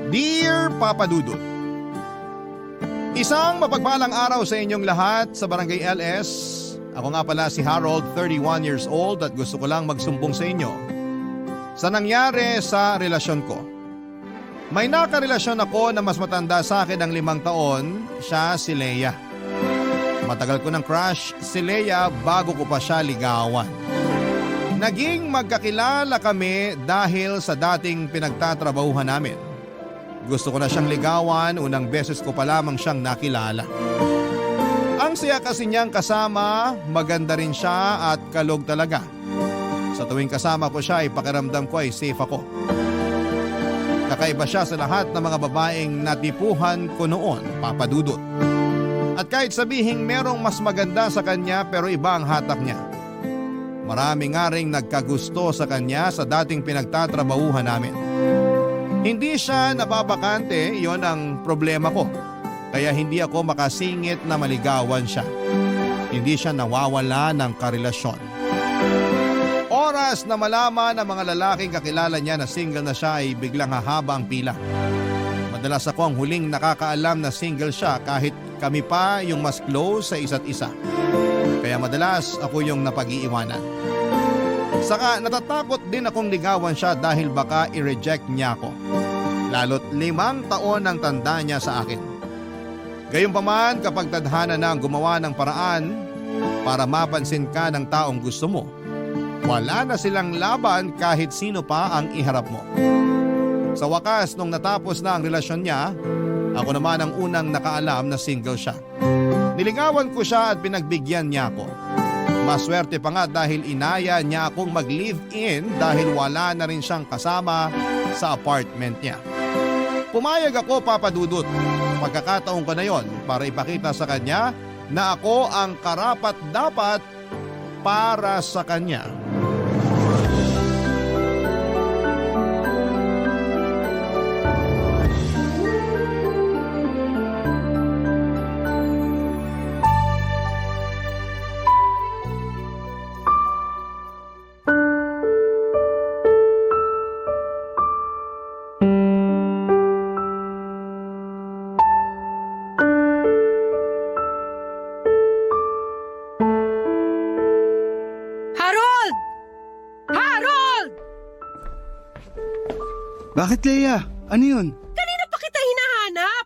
Dear Papa Dudut, isang mapagpalang araw sa inyong lahat sa Barangay LS. Ako nga pala si Harold, 31 years old at gusto ko lang magsumbong sa inyo sa nangyari sa relasyon ko. May nakarelasyon ako na mas matanda sa akin ng 5 taon, siya si Leia. Matagal ko ng crush si Leia bago ko pa siya ligawan. Naging magkakilala kami dahil sa dating pinagtatrabahuhan namin. Gusto ko na siyang ligawan, unang beses ko pa lamang siyang nakilala. Ang saya kasi niyang kasama, maganda rin siya at kalog talaga. Sa tuwing kasama ko siya ay pakiramdam ko ay safe ako. Kakaiba siya sa lahat ng mga babaeng natipuhan ko noon, Papa Dudut. At kahit sabihing merong mas maganda sa kanya pero iba ang hatak niya. Marami nga ring nagkagusto sa kanya sa dating pinagtatrabahuhan namin. Hindi siya nababakante, yon ang problema ko. Kaya hindi ako makasingit na maligawan siya. Hindi siya nawawala ng karelasyon. Oras na malaman ng mga lalaking kakilala niya na single na siya ay biglang hahaba ang pila. Madalas ako ang huling nakakaalam na single siya kahit kami pa yung mas close sa isa't isa. Kaya madalas ako yung napag-iiwanan. Saka natatakot din akong ligawan siya dahil baka i-reject niya ako. Lalo't 5 taon ang tanda niya sa akin. Gayunpaman kapag tadhana na ang gumawa ng paraan para mapansin ka ng taong gusto mo, wala na silang laban kahit sino pa ang iharap mo. Sa wakas nung natapos na ang relasyon niya, ako naman ang unang nakaalam na single siya. Niligawan ko siya at pinagbigyan niya ako. Maswerte pa nga dahil inaya niya akong mag-live-in dahil wala na rin siyang kasama sa apartment niya. Pumayag ako, Papa Dudut. Pagkakataon ko na yon para ipakita sa kanya na ako ang karapat-dapat para sa kanya. Bakit, Leia? Ano yun? Kanina pa kita hinahanap.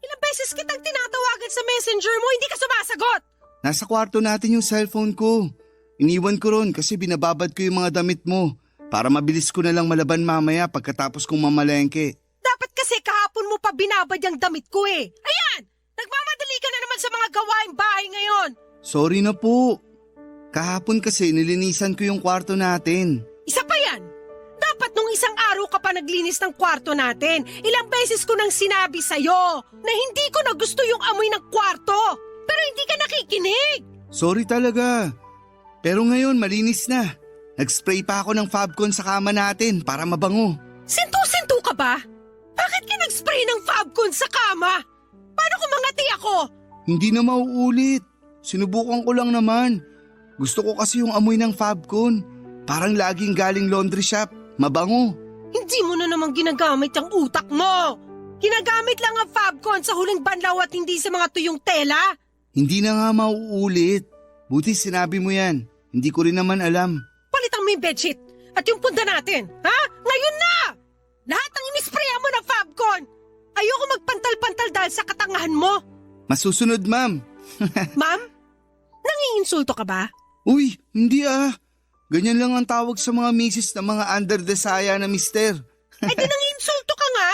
Ilang beses kitang tinatawagan sa messenger mo, hindi ka sumasagot. Nasa kwarto natin yung cellphone ko. Iniwan ko ron kasi binababad ko yung mga damit mo para mabilis ko na lang malaban mamaya pagkatapos kong mamalengke. Dapat kasi kahapon mo pa binabad yung damit ko eh. Ayan! Nagmamadali ka na naman sa mga gawaing bahay ngayon. Sorry na po. Kahapon kasi nilinisan ko yung kwarto natin. Isa pa yan. Dapat nung isang araw ka pa naglinis ng kwarto natin. Ilang beses ko nang sinabi sa'yo na hindi ko na gusto yung amoy ng kwarto. Pero hindi ka nakikinig. Sorry talaga. Pero ngayon malinis na. Nag-spray pa ako ng Fabcon sa kama natin para mabango. Sintu-sintu ka ba? Bakit ka nag-spray ng Fabcon sa kama? Paano kung mangati ako? Hindi na mauulit. Sinubukan ko lang naman. Gusto ko kasi yung amoy ng Fabcon. Parang laging galing laundry shop. Mabango. Hindi mo na naman ginagamit ang utak mo. Ginagamit lang ang Fabcon sa huling banlaw at hindi sa mga tuyong tela. Hindi na nga mauulit. Buti sinabi mo yan. Hindi ko rin naman alam. Palitan mo yung bedsheet at yung punda natin. Ha? Ngayon na! Lahat ng inisprayan mo ng Fabcon. Ayoko magpantal-pantal dahil sa katangahan mo. Masusunod, ma'am. Ma'am? Nangiinsulto ka ba? Uy, hindi ah. Ganyan lang ang tawag sa mga misis ng mga under the saya na mister. Eh di nangiinsulto ka nga.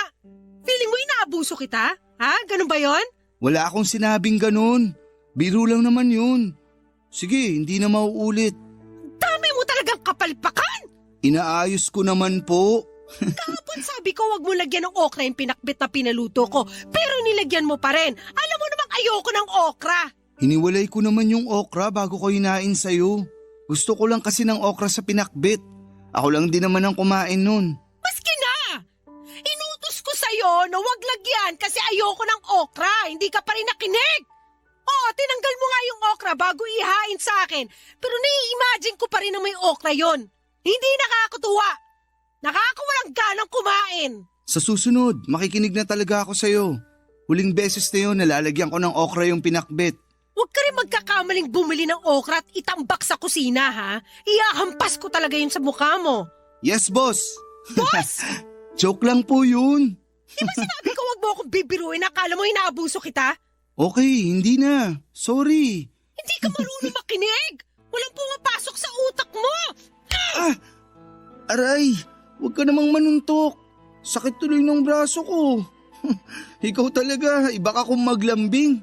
Feeling mo inaabuso kita? Ha? Ganun ba yon? Wala akong sinabing ganun. Biro lang naman yun. Sige, hindi na mauulit. Dami mo talagang kapalpakan! Inaayos ko naman po. Kahapon sabi ko wag mo lagyan ng okra yung pinakbit na pinaluto ko. Pero nilagyan mo pa rin. Alam mo namang ayoko ng okra. Hiniwalay ko naman yung okra bago ko hinain sa'yo. Gusto ko lang kasi ng okra sa pinakbit. Ako lang din naman ang kumain nun. Maski na! Inutos ko sa'yo na wag lagyan kasi ayoko ng okra. Hindi ka pa rin nakinig. Oo, tinanggal mo nga yung okra bago ihain sa akin. Pero nai-imagine ko pa rin na may okra yon. Hindi nakakatuwa. Nakakawalang ganang kumain. Sa susunod, makikinig na talaga ako sa'yo. Huling beses na yun, nalalagyan ko ng okra yung pinakbet. Huwag ka rin magkakamaling bumili ng okra at itambak sa kusina, ha? Iyahampas ko talaga yun sa mukha mo. Yes, boss! Boss! Joke lang po yun. Di ba sinabi ko wag mo akong bibiruin? Akala mo inaabuso kita? Okay, hindi na. Sorry. Hindi ka marunong makinig! Walang pumapasok sa utak mo! Aray, huwag ka namang manuntok. Sakit tuloy ng braso ko. Ikaw talaga, iba ka kung maglambing.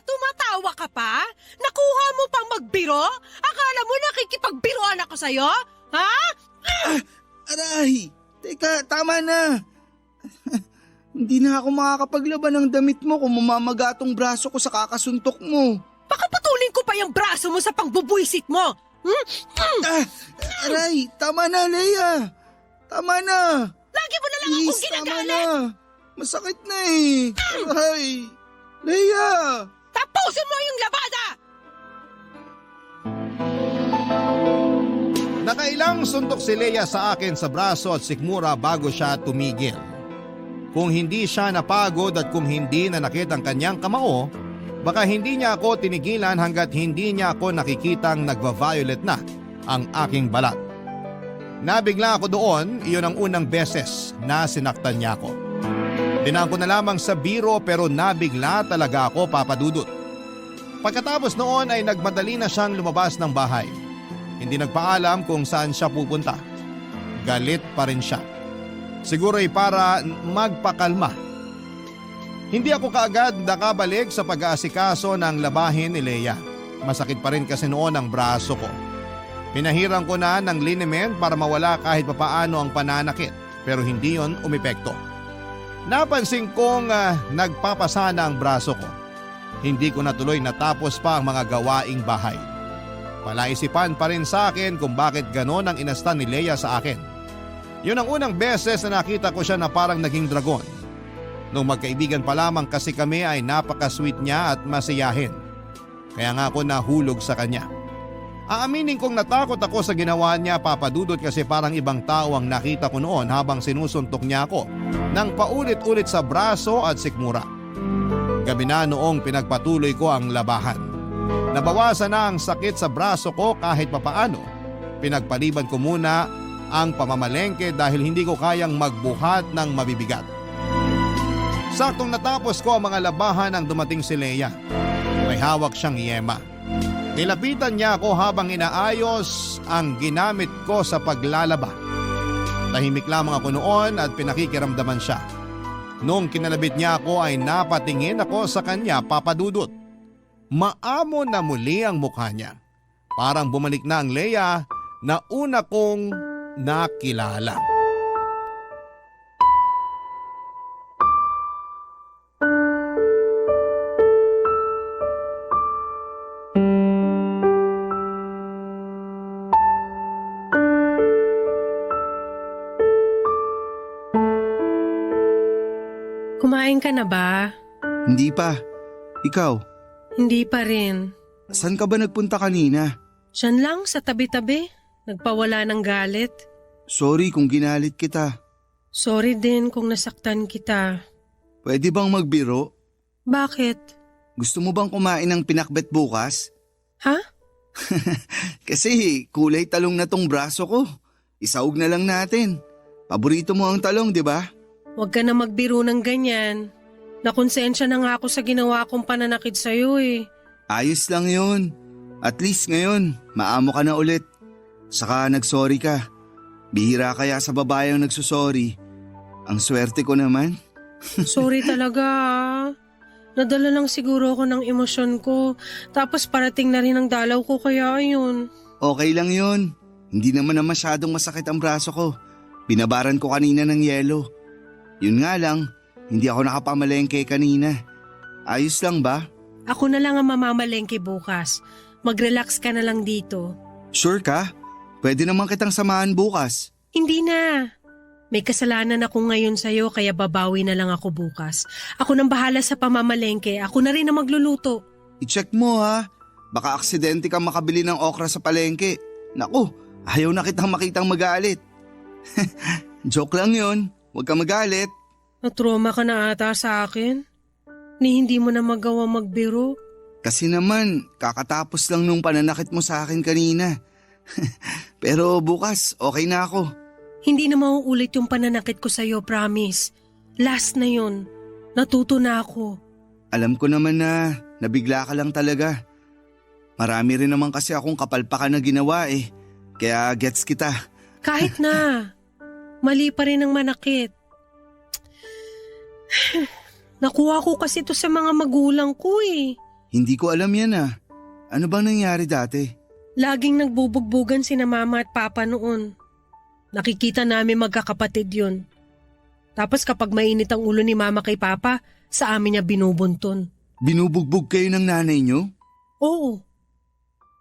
Tumatawa ka pa? Nakuha mo pang magbiro? Akala mo nakikipagbiroan ako sa'yo? Ha? Aray, teka, tama na. Hindi na ako makakapaglaban ng damit mo kung mamamaga tong braso ko sa kakasuntok mo. Baka putulin ko pa yung braso mo sa pangbubuisit mo. Aray, tama na, Leia. Tama na. Lagi mo na lang akong Please, tama ginagalit. na. Masakit na eh. Aray, Leia. Tapusin mo yung labada! Nakailang suntok si Leia sa akin sa braso at sikmura bago siya tumigil. Kung hindi siya napagod at kung hindi nanakit ang kanyang kamao, baka hindi niya ako tinigilan hanggat hindi niya ako nakikitang nagva-violet na ang aking balat. Nabigla ako doon, iyon ang unang beses na sinaktan niya ako. Dinaan ko na lamang sa biro pero nabigla talaga ako, Papa Dudut. Pagkatapos noon ay nagmadali na siyang lumabas ng bahay. Hindi nagpaalam kung saan siya pupunta. Galit pa rin siya. Siguro ay para magpakalma. Hindi ako kaagad nakabalik sa pag-aasikaso ng labahin ni Leia. Masakit pa rin kasi noon ang braso ko. Pinahiran ko na ng liniment para mawala kahit papaano ang pananakit pero hindi yon umepekto. Napansin kong nagpapasana ang braso ko. Hindi ko natuloy natapos pa ang mga gawaing bahay. Palaisipan pa rin sa akin kung bakit ganon ang inastan ni Leia sa akin. Yun ang unang beses na nakita ko siya na parang naging dragon. Nung magkaibigan pa lamang kasi kami ay napaka-sweet niya at masiyahin. Kaya nga ako nahulog sa kanya. Aaminin kong natakot ako sa ginawa niya, Papa Dudut, kasi parang ibang tao ang nakita ko noon habang sinusuntok niya ako ng paulit-ulit sa braso at sikmura. Gabi na noong pinagpatuloy ko ang labahan. Nabawasan na ang sakit sa braso ko kahit papaano. Pinagpaliban ko muna ang pamamalengke dahil hindi ko kayang magbuhat ng mabibigat. Saktong natapos ko ang mga labahan nang dumating si Leia. May hawak siyang yema. Nilapitan niya ako habang inaayos ang ginamit ko sa paglalaba. Tahimik lamang ako noon at pinakikiramdaman siya. Nung kinalabit niya ako ay napatingin ako sa kanya, Papa Dudut. Maamo na muli ang mukha niya. Parang bumalik na ang Leia na una kong nakilala. Kumain ka na ba? Hindi pa. Ikaw, Hindi pa rin. saan ka ba nagpunta kanina? Diyan lang sa tabi-tabi. Nagpawala ng galit. Sorry kung ginalit kita. Sorry din kung nasaktan kita. Pwede bang magbiro? Bakit? Gusto mo bang kumain ng pinakbet bukas? Ha? Kasi kulay talong na tong braso ko. Isaog na lang natin. Paborito mo ang talong, di ba? Huwag ka na magbiro ng ganyan. Nakonsensya na nga ako sa ginawa kong pananakit sa'yo eh. Ayos lang yun. At least ngayon, maamo ka na ulit. Saka nagsorry ka. Bihira kaya sa babae ang nagsusorry. Ang swerte ko naman. Sorry talaga ah. Nadala lang siguro ako ng emosyon ko. Tapos parating na rin ang dalaw ko kaya ayun. Okay lang yun. Hindi naman na masyadong masakit ang braso ko. Binabaran ko kanina ng yelo. Yun nga lang, hindi ako nakapamalengke kanina. Ayos lang ba? Ako na lang ang mamamalengke bukas. Mag-relax ka na lang dito. Sure ka? Pwede naman kitang samahan bukas. Hindi na. May kasalanan ako ngayon sa'yo kaya babawi na lang ako bukas. Ako nang bahala sa pamamalengke. Ako na rin ang magluluto. I-check mo ha. Baka aksidente kang makabili ng okra sa palengke. Naku, ayaw na kitang makitang magalit. Joke lang yun. Huwag ka magalit. Natroma ka na ata sa akin. Ni hindi mo na magawa magbiro. Kasi naman, kakatapos lang nung pananakit mo sa akin kanina. Pero bukas, okay na ako. Hindi na mauulit yung pananakit ko sa'yo, promise. Last na yun. Natuto na ako. Alam ko naman na nabigla ka lang talaga. Marami rin naman kasi akong kapalpakan na ginawa eh. Kaya gets kita. Kahit na. Mali pa rin ang manakit. Nakuha ko kasi ito sa mga magulang ko eh. Hindi ko alam yan ah. Ano bang nangyari dati? Laging nagbubugbugan sina mama at papa noon. Nakikita namin magkakapatid yun. Tapos kapag mainit ang ulo ni mama kay papa, sa amin niya binubunton. Binubugbog kayo ng nanay nyo? Oo.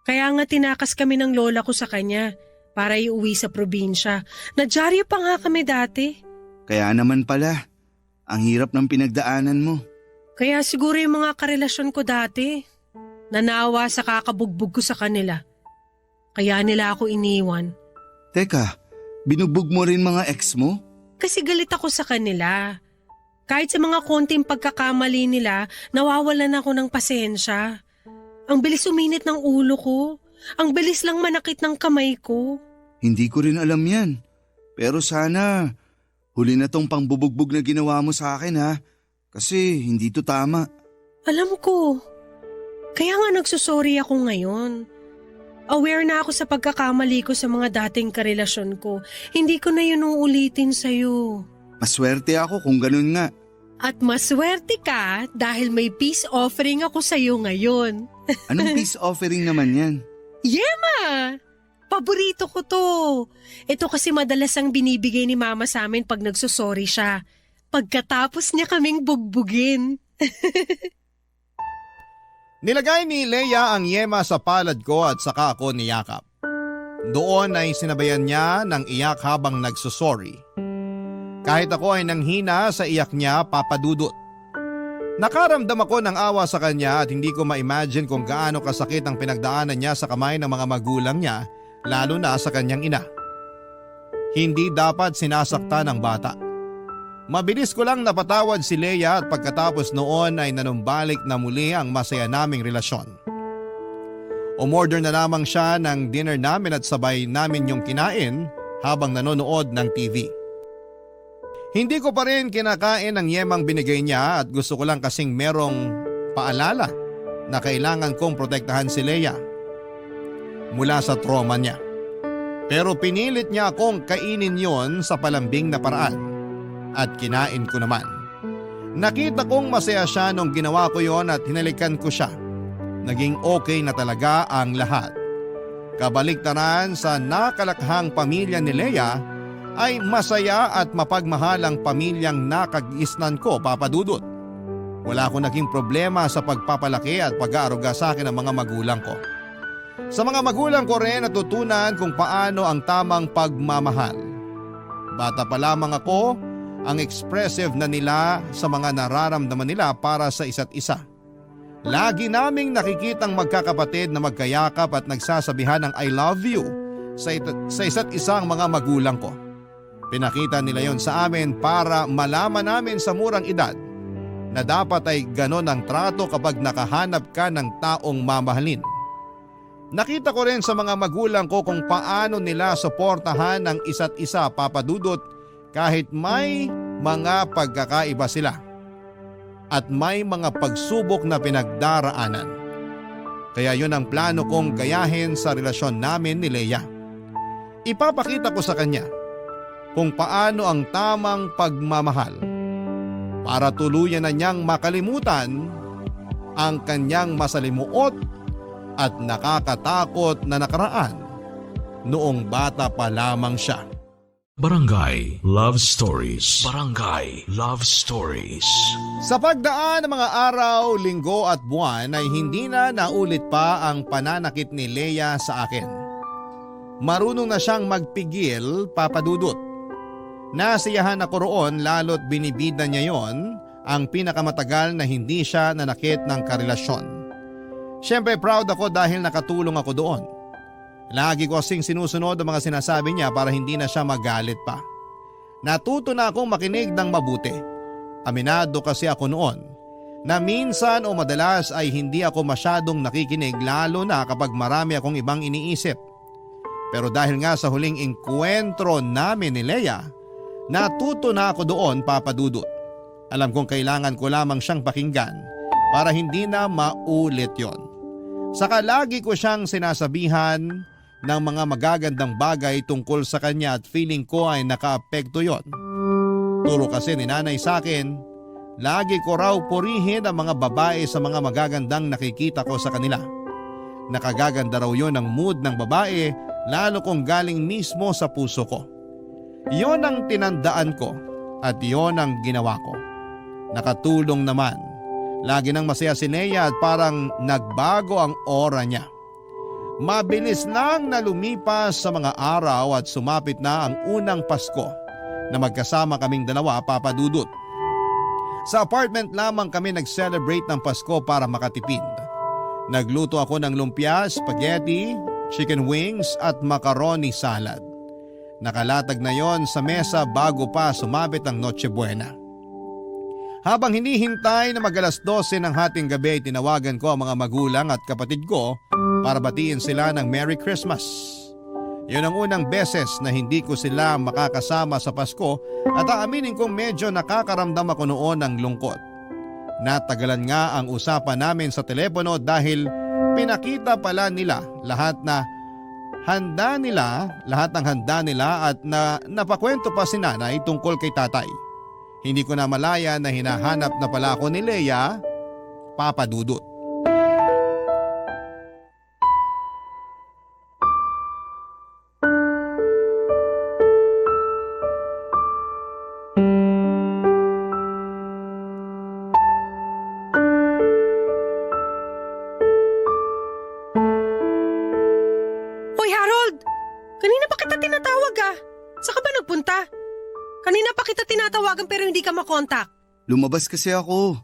Kaya nga tinakas kami ng lola ko sa kanya para iuwi sa probinsya. Nadyaryo pa nga kami dati. Kaya naman pala, ang hirap ng pinagdaanan mo. Kaya siguro yung mga karelasyon ko dati, nanawa sa kakabugbog ko sa kanila. Kaya nila ako iniwan. Teka, binugbog mo rin mga ex mo? Kasi galit ako sa kanila. Kahit sa mga konting pagkakamali nila, nawawalan ako ng pasensya. Ang bilis uminit ng ulo ko. Ang bilis lang manakit ng kamay ko. Hindi ko rin alam yan. Pero sana, huli na tong pangbubugbog na ginawa mo sa akin ha. Kasi hindi to tama. Alam ko. Kaya nga nagsusorry ako ngayon. Aware na ako sa pagkakamali ko sa mga dating karelasyon ko. Hindi ko na yun uulitin sa'yo. Maswerte ako kung ganun nga. At maswerte ka dahil may peace offering ako sa'yo ngayon. Anong peace offering naman yan? Yema! Paborito ko to. Ito kasi madalas ang binibigay ni mama sa amin pag nagsusorry siya. Pagkatapos niya kaming bugbugin. Nilagay ni Leia ang yema sa palad ko at saka ako niyakap. Doon ay sinabayan niya ng iyak habang nagsusorry. Kahit ako ay nanghina sa iyak niya, papadudot. Nakaramdam ako ng awa sa kanya at hindi ko ma-imagine kung gaano kasakit ang pinagdaanan niya sa kamay ng mga magulang niya, lalo na sa kanyang ina. Hindi dapat sinasaktan ng bata. Mabilis ko lang napatawad si Leia at pagkatapos noon ay nanumbalik na muli ang masaya naming relasyon. Umorder na lamang siya ng dinner namin at sabay namin yung kinain habang nanonood ng TV. Hindi ko pa rin kinakain ang yemang binigay niya at gusto ko lang kasing merong paalala na kailangan kong protektahan si Leia mula sa trauma niya. Pero pinilit niya akong kainin yon sa palambing na paraan at kinain ko naman. Nakita kong masaya siya nung ginawa ko yon at hinalikan ko siya. Naging okay na talaga ang lahat. Kabaliktaran sa nakalakhang pamilya ni Leia ay masaya at mapagmahalang pamilyang nakag-isnan ko, Papa Dudut. Wala akong naging problema sa pagpapalaki at pag-aaruga sa akin ng mga magulang ko. Sa mga magulang ko rin natutunan kung paano ang tamang pagmamahal. Bata pa lamang ako, ang expressive na nila sa mga nararamdaman nila para sa isa't isa. Lagi naming nakikitang magkakapatid na magkayakap at nagsasabihan ng I love you sa isa't isang mga magulang ko. Pinakita nila yon sa amin para malaman namin sa murang edad na dapat ay ganon ang trato kapag nakahanap ka ng taong mamahalin. Nakita ko rin sa mga magulang ko kung paano nila suportahan ng isa't isa, Papa Dudut, kahit may mga pagkakaiba sila at may mga pagsubok na pinagdaraanan. Kaya yun ang plano kong gayahin sa relasyon namin ni Leia. Ipapakita ko sa kanya kung paano ang tamang pagmamahal para tuluyan na niyang makalimutan ang kanyang masalimuot at nakakatakot na nakaraan noong bata pa lamang siya. Barangay Love Stories. Barangay Love Stories. Sa pagdaan ng mga araw, linggo at buwan ay hindi na naulit pa ang pananakit ni Leia sa akin. Marunong na siyang magpigil, Papa Dudut. Nasiyahan ako roon lalo't binibida niya yon ang pinakamatagal na hindi siya nanakit ng karelasyon. Siyempre proud ako dahil nakatulong ako doon. Lagi ko kasing sinusunod ang mga sinasabi niya para hindi na siya magalit pa. Natuto na akong makinig ng mabuti. Aminado kasi ako noon na minsan o madalas ay hindi ako masyadong nakikinig lalo na kapag marami akong ibang iniisip. Pero dahil nga sa huling engkwentro namin ni Leia, natuto na ako doon, Papa Dudut. Alam kong kailangan ko lamang siyang pakinggan para hindi na maulit yon. Saka lagi ko siyang sinasabihan ng mga magagandang bagay tungkol sa kanya at feeling ko ay nakaapekto yon. Turo kasi ni nanay sa akin, lagi ko raw purihin ang mga babae sa mga magagandang nakikita ko sa kanila. Nakagaganda raw yon ang mood ng babae lalo kung galing mismo sa puso ko. Yon ang tinandaan ko at yon ang ginawa ko. Nakatulong naman. Lagi nang masaya si Nea at parang nagbago ang aura niya. Mabilis lang na lumipas sa mga araw at sumapit na ang unang Pasko na magkasama kaming dalawa, Papa Dudut. Sa apartment lamang kami nag-celebrate ng Pasko para makatipid. Nagluto ako ng lumpia, spaghetti, chicken wings at macaroni salad. Nakalatag na yon sa mesa bago pa sumapit ang Noche Buena. Habang hinihintay na mag-alas 12 ng hating gabi, tinawagan ko ang mga magulang at kapatid ko para batiin sila ng Merry Christmas. Yun ang unang beses na hindi ko sila makakasama sa Pasko at aaminin kong medyo nakakaramdam ako noon ng lungkot. Natagalan nga ang usapan namin sa telepono dahil pinakita pala nila lahat ng handa nila at napakwento pa si nanay tungkol kay tatay. Hindi ko na malaya na hinahanap na pala ako ni Leia, Papa Dudut. Hoy Harold! Kanina pa kita tinatawag Saan ka ba nagpunta? Kanina pa kita tinatawagan pero hindi ka makontak. Lumabas kasi ako.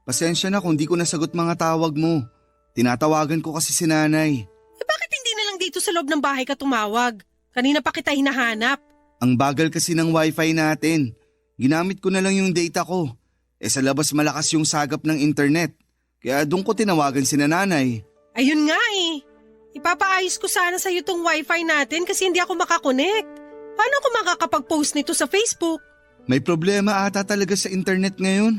Pasensya na kung di ko nasagot mga tawag mo. Tinatawagan ko kasi si nanay. Bakit hindi na lang dito sa loob ng bahay ka tumawag? Kanina pa kita hinahanap. Ang bagal kasi ng wifi natin. Ginamit ko na lang yung data ko. Sa labas malakas yung sagap ng internet. Kaya doon ko tinawagan si nanay. Ayun nga Ipapaayos ko sana sa'yo tong wifi natin kasi hindi ako makakonect. Paano ako makakapag-post nito sa Facebook? May problema ata talaga sa internet ngayon.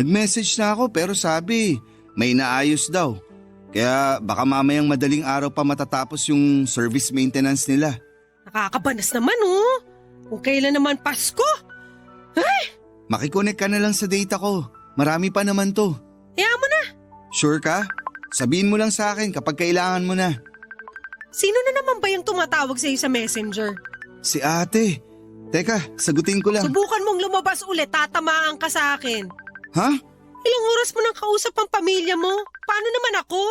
Nag-message na ako pero sabi, may inaayos daw. Kaya baka mamayang madaling araw pa matatapos yung service maintenance nila. Nakakabanas naman Kung kailan naman Pasko. Makikonek ka na lang sa data ko. Marami pa naman to. Hayaan mo na. Sure ka? Sabihin mo lang sa akin kapag kailangan mo na. Sino na naman ba yung tumatawag sa'yo sa messenger? Si ate. Teka, sagutin ko lang. Subukan mong lumabas ulit, tatamaan ka sa akin. Ha? Ilang oras mo nang kausap ang pamilya mo? Paano naman ako?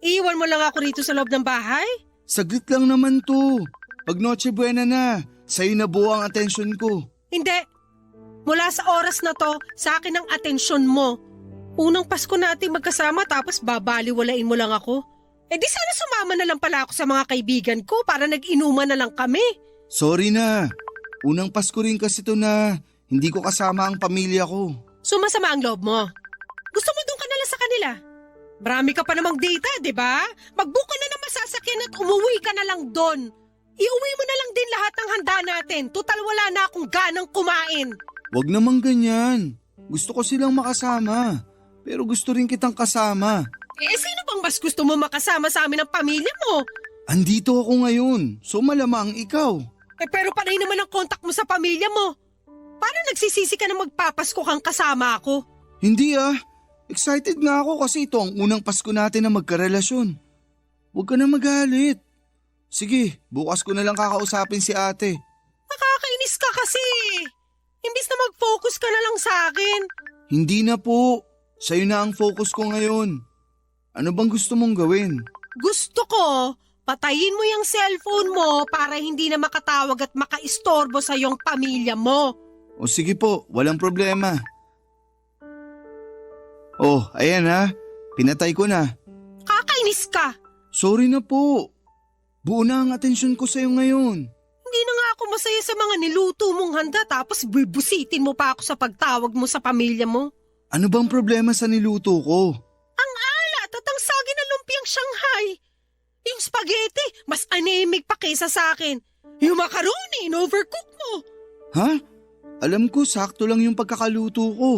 Iiwan mo lang ako rito sa loob ng bahay? Saglit lang naman to. Pag Noche Buena na, sa'yo na buo ang atensyon ko. Hindi. Mula sa oras na to, sa akin ang atensyon mo. Unang Pasko natin magkasama tapos babaliwalain mo lang ako. Di sana sumama na lang pala ako sa mga kaibigan ko para nag-inuman na lang kami. Sorry na. Unang Pasko rin kasi to na hindi ko kasama ang pamilya ko. Sumasama ang loob mo. Gusto mo doon ka na lang sa kanila. Marami ka pa namang data, di ba? Mag-book ka na ng masasakyan at umuwi ka na lang doon. Iuwi mo na lang din lahat ng handa natin. Tutal wala na akong ganang kumain. Wag namang ganyan. Gusto ko silang makasama. Pero gusto rin kitang kasama. Sino bang mas gusto mo makasama sa amin ng pamilya mo? Andito ako ngayon, so malamang ikaw. Pero panay naman ang kontak mo sa pamilya mo. Paano nagsisisi ka na magpapasko kang kasama ako? Hindi excited nga ako kasi ito ang unang Pasko natin na magkarelasyon. Huwag ka na magalit. Sige, bukas ko na lang kakausapin si ate. Nakakainis ka kasi. Imbis na mag-focus ka na lang sa akin. Hindi na po. Sa'yo na ang focus ko ngayon. Ano bang gusto mong gawin? Gusto ko, patayin mo yung cellphone mo para hindi na makatawag at makaistorbo sa iyong pamilya mo. O sige po, walang problema. Oh, ayan pinatay ko na. Kakainis ka. Sorry na po. Buo na ang atensyon ko sa'yo ngayon. Hindi na nga ako masaya sa mga niluto mong handa tapos bubusitin mo pa ako sa pagtawag mo sa pamilya mo. Ano bang problema sa niluto ko? Ang alat at ang sagi na lumpiang Shanghai. Yung spaghetti, mas anemic pa kaysa sa akin. Yung macaroni, in-overcook mo. Ha? Alam ko, sakto lang yung pagkakaluto ko.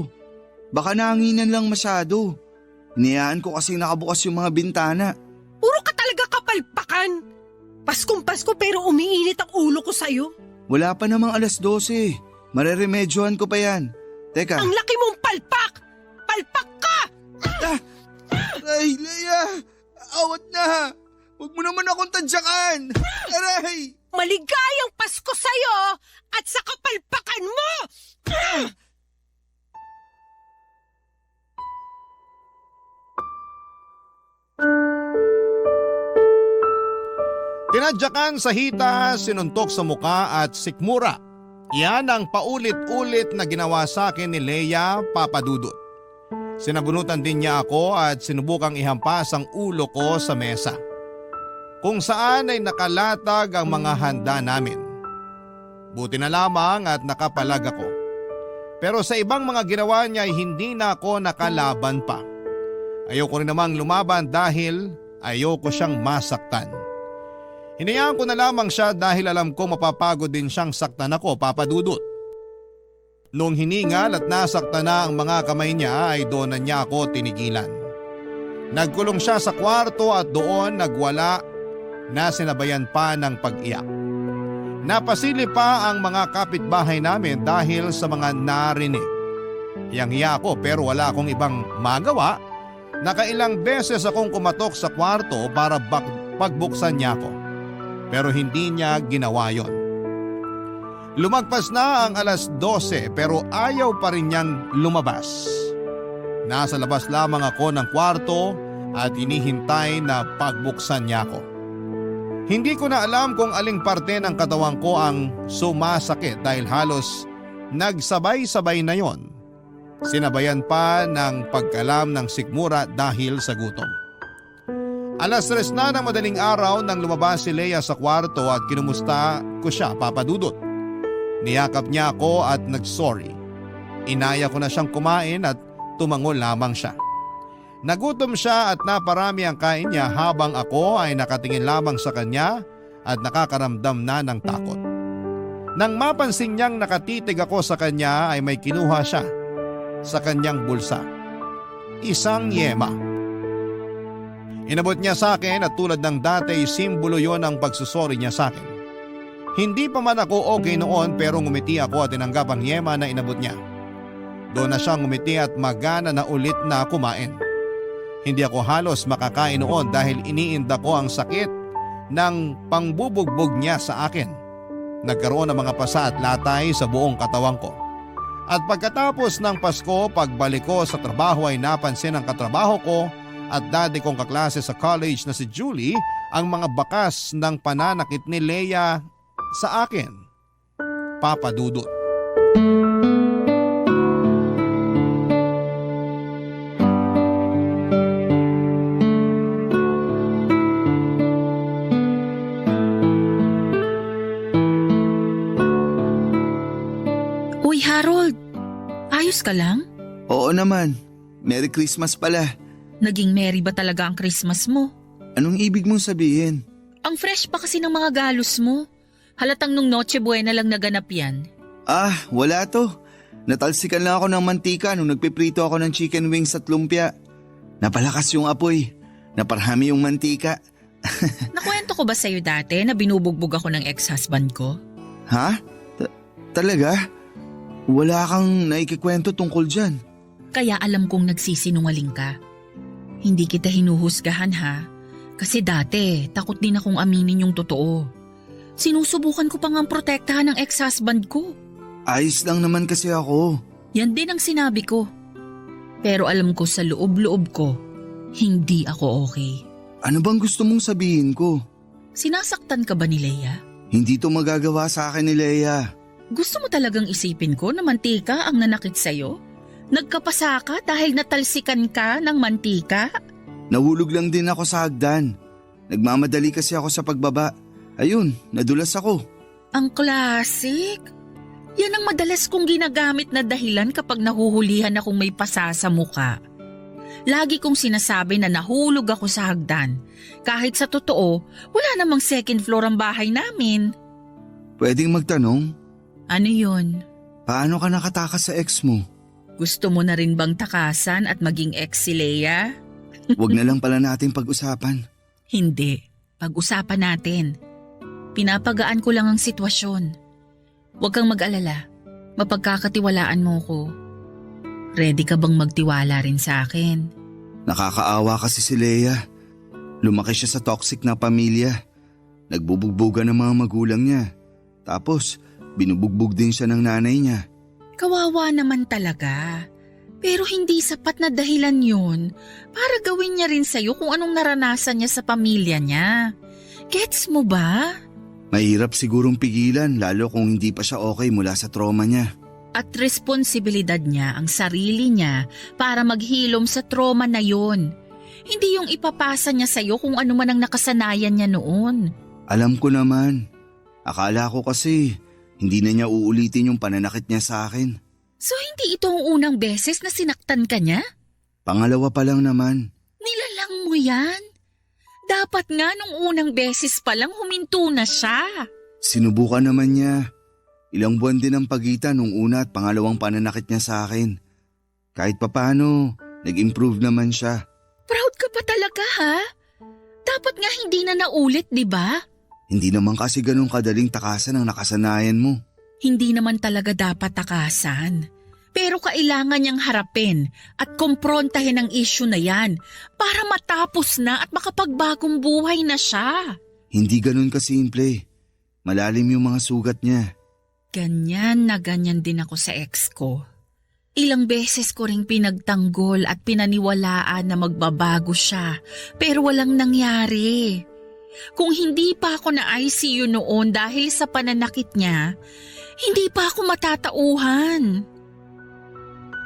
Baka nanginan lang masyado. Hinayaan ko kasi nakabukas yung mga bintana. Puro ka talaga kapalpakan. Paskong Pasko pero umiinit ang ulo ko sa'yo. Wala pa namang 12:00. Mareremedyohan ko pa yan. Teka. Ang laki mong palpak! Palpak ka! Ay, Leia! Awat na! Huwag mo naman akong tadyakan! Aray! Maligayang Pasko sa'yo at sa kapalpakan mo! Tinadyakan sa hita, sinuntok sa muka at sikmura. Yan ang paulit-ulit na ginawa sa akin ni Leia Papadudut. Sinabunutan din niya ako at sinubukang ihampas ang ulo ko sa mesa, kung saan ay nakalatag ang mga handa namin. Buti na lamang at nakapalag ako. Pero sa ibang mga ginawa niya ay hindi na ako nakalaban pa. Ayoko rin namang lumaban dahil ayoko siyang masaktan. Hinayaan ko na lamang siya dahil alam ko mapapagod din siyang saktan ako, Papadudut. Noong hiningal at nasaktan na ang mga kamay niya ay doon na niya ako tinigilan. Nagkulong siya sa kwarto at doon nagwala na sinabayan pa ng pag-iyak. Napasili pa ang mga kapitbahay namin dahil sa mga narinig. Hiyang-hiya ako pero wala akong ibang magawa. Nakailang beses akong kumatok sa kwarto para pagbuksan niya ako. Pero hindi niya ginawa yon. Lumagpas na ang 12:00 pero ayaw pa rin niyang lumabas. Nasa labas lamang ako ng kwarto at hinihintay na pagbuksan niya ako. Hindi ko na alam kung aling parte ng katawan ko ang sumasakit dahil halos nagsabay-sabay na yon. Sinabayan pa ng pagkalam ng sikmura dahil sa gutom. 3:00 na ng madaling araw nang lumabas si Leia sa kwarto at kinumusta ko siya, Papadudut. Niyakap niya ako at nag-sorry. Inaya ko na siyang kumain at tumango lamang siya. Nagutom siya at naparami ang kain niya habang ako ay nakatingin lamang sa kanya at nakakaramdam na ng takot. Nang mapansin niyang nakatitig ako sa kanya ay may kinuha siya sa kanyang bulsa. Isang yema. Inabot niya sa akin at tulad ng dati simbolo yon ang pagsusori niya sa akin. Hindi pa man ako okay noon pero ngumiti ako at tinanggap ang yema na inabot niya. Doon na siya ngumiti at magana na ulit na kumain. Hindi ako halos makakain noon dahil iniinda ko ang sakit ng pangbubugbog niya sa akin. Nagkaroon ng mga pasa at latay sa buong katawan ko. At pagkatapos ng Pasko, pagbalik ko sa trabaho ay napansin ng katrabaho ko at dati kong kaklase sa college na si Julie ang mga bakas ng pananakit ni Leia sa akin, Papadudut. Uy, Harold! Ayos ka lang? Oo naman. Merry Christmas pala. Naging merry ba talaga ang Christmas mo? Anong ibig mong sabihin? Ang fresh pa kasi ng mga galos mo. Halatang nung Noche Buena lang naganap yan. Ah, wala to. Natalsikan lang ako ng mantika nung nagpiprito ako ng chicken wings at lumpia. Napalakas yung apoy. Naparami yung mantika. Nakwento ko ba sa'yo dati na binubugbog ako ng ex-husband ko? Ha? Talaga? Wala kang naikikwento tungkol dyan. Kaya alam kong nagsisinungaling ka. Hindi kita hinuhusgahan ha. Kasi dati, takot din akong aminin yung totoo. Sinusubukan ko pa ngang protektahan ng ex-husband ko. Ayos lang naman kasi ako. Yan din ang sinabi ko. Pero alam ko sa loob-loob ko, hindi ako okay. Ano bang gusto mong sabihin ko? Sinasaktan ka ba ni Leia? Hindi to magagawa sa akin ni Leia. Gusto mo talagang isipin ko na mantika ang nanakit sa'yo? Nagkapasa ka dahil natalsikan ka ng mantika? Nahulog lang din ako sa hagdan. Nagmamadali kasi ako sa pagbaba. Ayun, nadulas ako. Ang classic. Yan ang madalas kong ginagamit na dahilan kapag nahuhulihan akong may pasa sa muka. Lagi kong sinasabi na nahulog ako sa hagdan. Kahit sa totoo, wala namang second floor ang bahay namin. Pwedeng magtanong, Ano yun? paano ka nakatakas sa ex mo? Gusto mo na rin bang takasan at maging ex si Leia? Huwag na lang pala natin pag-usapan. Hindi. Pag-usapan natin. Pinapagaan ko lang ang sitwasyon. Huwag kang mag-alala. Mapagkakatiwalaan mo ko. Ready ka bang magtiwala rin sa akin? Nakakaawa kasi si Leia. Lumaki siya sa toxic na pamilya. Nagbubugbugan ng mga magulang niya. Tapos, binubugbog din siya ng nanay niya. Kawawa naman talaga. Pero hindi sapat na dahilan yun para gawin niya rin sa'yo kung anong naranasan niya sa pamilya niya. Gets mo ba? Mahirap sigurong pigilan lalo kung hindi pa siya okay mula sa trauma niya. At responsibilidad niya ang sarili niya para maghilom sa trauma na yon. Hindi yung ipapasa niya sa'yo kung ano man ang nakasanayan niya noon. Alam ko naman. Akala ko kasi hindi na niya uulitin yung pananakit niya sa akin. So hindi ito ang unang beses na sinaktan ka niya? Pangalawa pa lang naman. Nilalang mo yan? Dapat nga nung unang beses pa lang huminto na siya. Sinubukan naman niya. Ilang buwan din ang pagitan nung una at pangalawang pananakit niya sa akin. Kahit papano, nag-improve naman siya. Proud ka pa talaga ha? Dapat nga hindi na naulit, di ba? Hindi naman kasi ganun kadaling takasan ang nakasanayan mo. Hindi naman talaga dapat takasan. Pero kailangan niyang harapin at kumprontahin ang issue na yan para matapos na at makapagbagong buhay na siya. Hindi ganun kasimple. Malalim yung mga sugat niya. Ganyan na ganyan din ako sa ex ko. Ilang beses ko ring pinagtanggol at pinaniwalaan na magbabago siya pero walang nangyari. Kung hindi pa ako na ICU noon dahil sa pananakit niya, hindi pa ako matatauhan.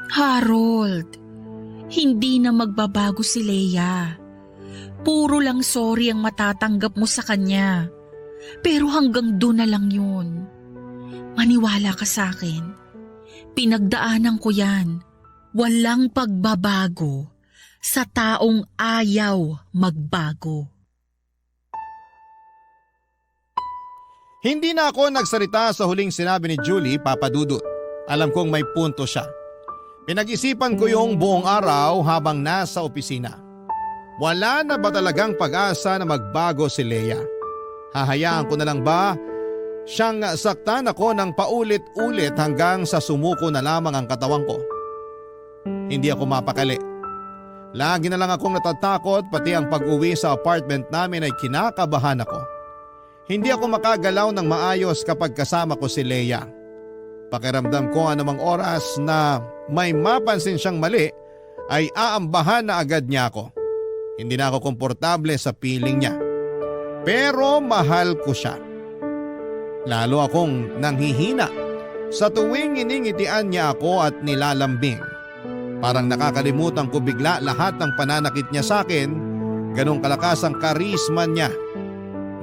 Harold, hindi na magbabago si Leia. Puro lang sorry ang matatanggap mo sa kanya. Pero hanggang doon na lang yun. Maniwala ka sa akin. Pinagdaanan ko yan. Walang pagbabago sa taong ayaw magbago. Hindi na ako nagsalita sa huling sinabi ni Julie, Papa Dudut. Alam kong may punto siya. Pinag-isipan ko yung buong araw habang nasa opisina. Wala na ba talagang pag-asa na magbago si Leia? Hahayaan ko na lang ba siyang saktan ako ng paulit-ulit hanggang sa sumuko na lamang ang katawan ko? Hindi ako mapakali. Lagi na lang akong natatakot, pati ang pag-uwi sa apartment namin ay kinakabahan ako. Hindi ako makagalaw ng maayos kapag kasama ko si Leia. Pakiramdam ko anumang oras na may mapansin siyang mali ay aambahan na agad niya ako. Hindi na ako komportable sa piling niya. Pero mahal ko siya. Lalo akong nanghihina sa tuwing iningitian niya ako at nilalambing. Parang nakakalimutan ko bigla lahat ng pananakit niya sa akin. Ganong kalakas ang karisma niya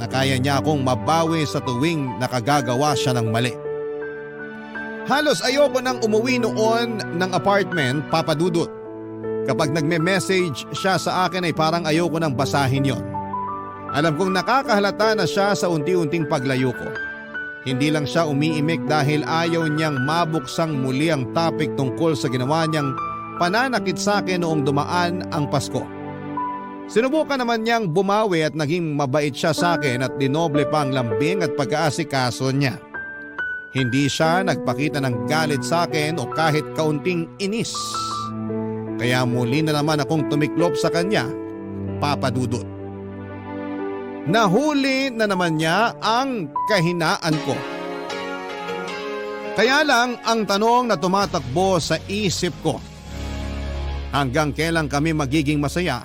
na kaya niya akong mabawi sa tuwing nakagagawa siya ng mali. Halos ayoko nang umuwi noon ng apartment, Papa Dudut. Kapag nagme-message siya sa akin ay parang ayoko nang basahin yon. Alam kong nakakahalata na siya sa unti-unting paglayo ko. Hindi lang siya umiimik dahil ayaw niyang mabuksang muli ang topic tungkol sa ginawa niyang pananakit sa akin noong dumaan ang Pasko. Sinubukan naman niyang bumawi at naging mabait siya sa akin at dinoble pa ang lambing at pag-aasikaso niya. Hindi siya nagpakita ng galit sa akin o kahit kaunting inis. Kaya muli na naman akong tumiklop sa kanya, Papa Dudut. Nahuli na naman niya ang kahinaan ko. Kaya lang ang tanong na tumatakbo sa isip ko, hanggang kailan kami magiging masaya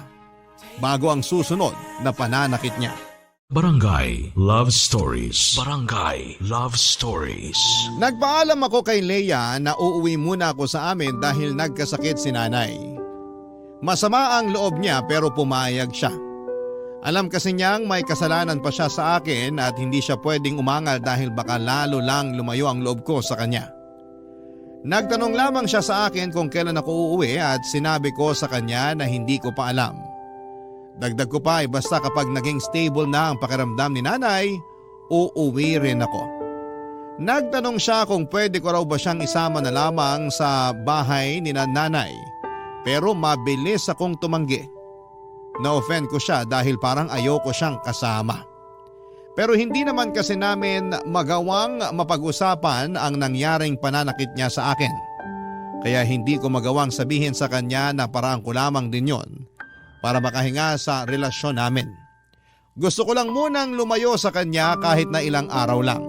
bago ang susunod na pananakit niya? Barangay Love Stories. Barangay Love Stories. Nagpaalam ako kay Leia na uuwi muna ako sa amin dahil nagkasakit si nanay. Masama ang loob niya pero pumayag siya. Alam kasi niyang may kasalanan pa siya sa akin at hindi siya pwedeng umangal dahil baka lalo lang lumayo ang loob ko sa kanya. Nagtanong lamang siya sa akin kung kailan ako uuwi at sinabi ko sa kanya na hindi ko pa alam. Dagdag ko pa ay basta kapag naging stable na ang pakiramdam ni nanay, uuwi rin ako. Nagtanong siya kung pwede ko raw ba siyang isama na lamang sa bahay ni nanay, pero mabilis akong tumanggi. Na-offend ko siya dahil parang ayoko siyang kasama. Pero hindi naman kasi namin magawang mapag-usapan ang nangyaring pananakit niya sa akin. Kaya hindi ko magawang sabihin sa kanya na parang ko lamang din yon para makahinga sa relasyon namin. Gusto ko lang munang lumayo sa kanya kahit na ilang araw lang.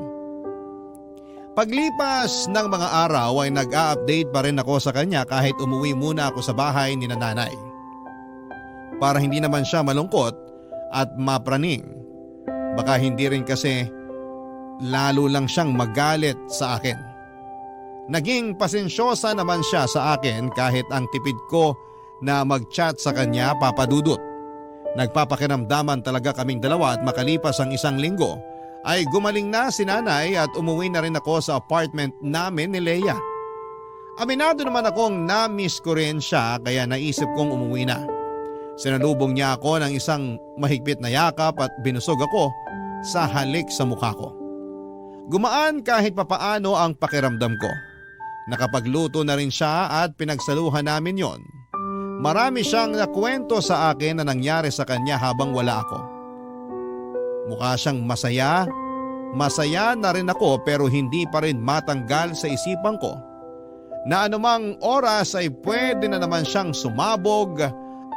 Paglipas ng mga araw ay nag-a-update pa rin ako sa kanya kahit umuwi muna ako sa bahay ni nanay. Para hindi naman siya malungkot at mapraning. Baka hindi rin kasi lalo lang siyang magalit sa akin. Naging pasensyosa naman siya sa akin kahit ang tipid ko na mag-chat sa kanya papadudot. Nagpapakiramdaman talaga kaming dalawa at makalipas ang isang linggo ay gumaling na si nanay at umuwi na rin ako sa apartment namin ni Leia. Aminado naman akong na-miss ko rin siya kaya naisip kong umuwi na. Sinalubong niya ako ng isang mahigpit na yakap at binusog ako sa halik sa mukha ko. Gumaan kahit papaano ang pakiramdam ko. Nakapagluto na rin siya at pinagsaluhan namin yon. Marami siyang nakwento sa akin na nangyari sa kanya habang wala ako. Mukha siyang masaya. Masaya na rin ako pero hindi pa rin matanggal sa isipan ko na anumang oras ay pwede na naman siyang sumabog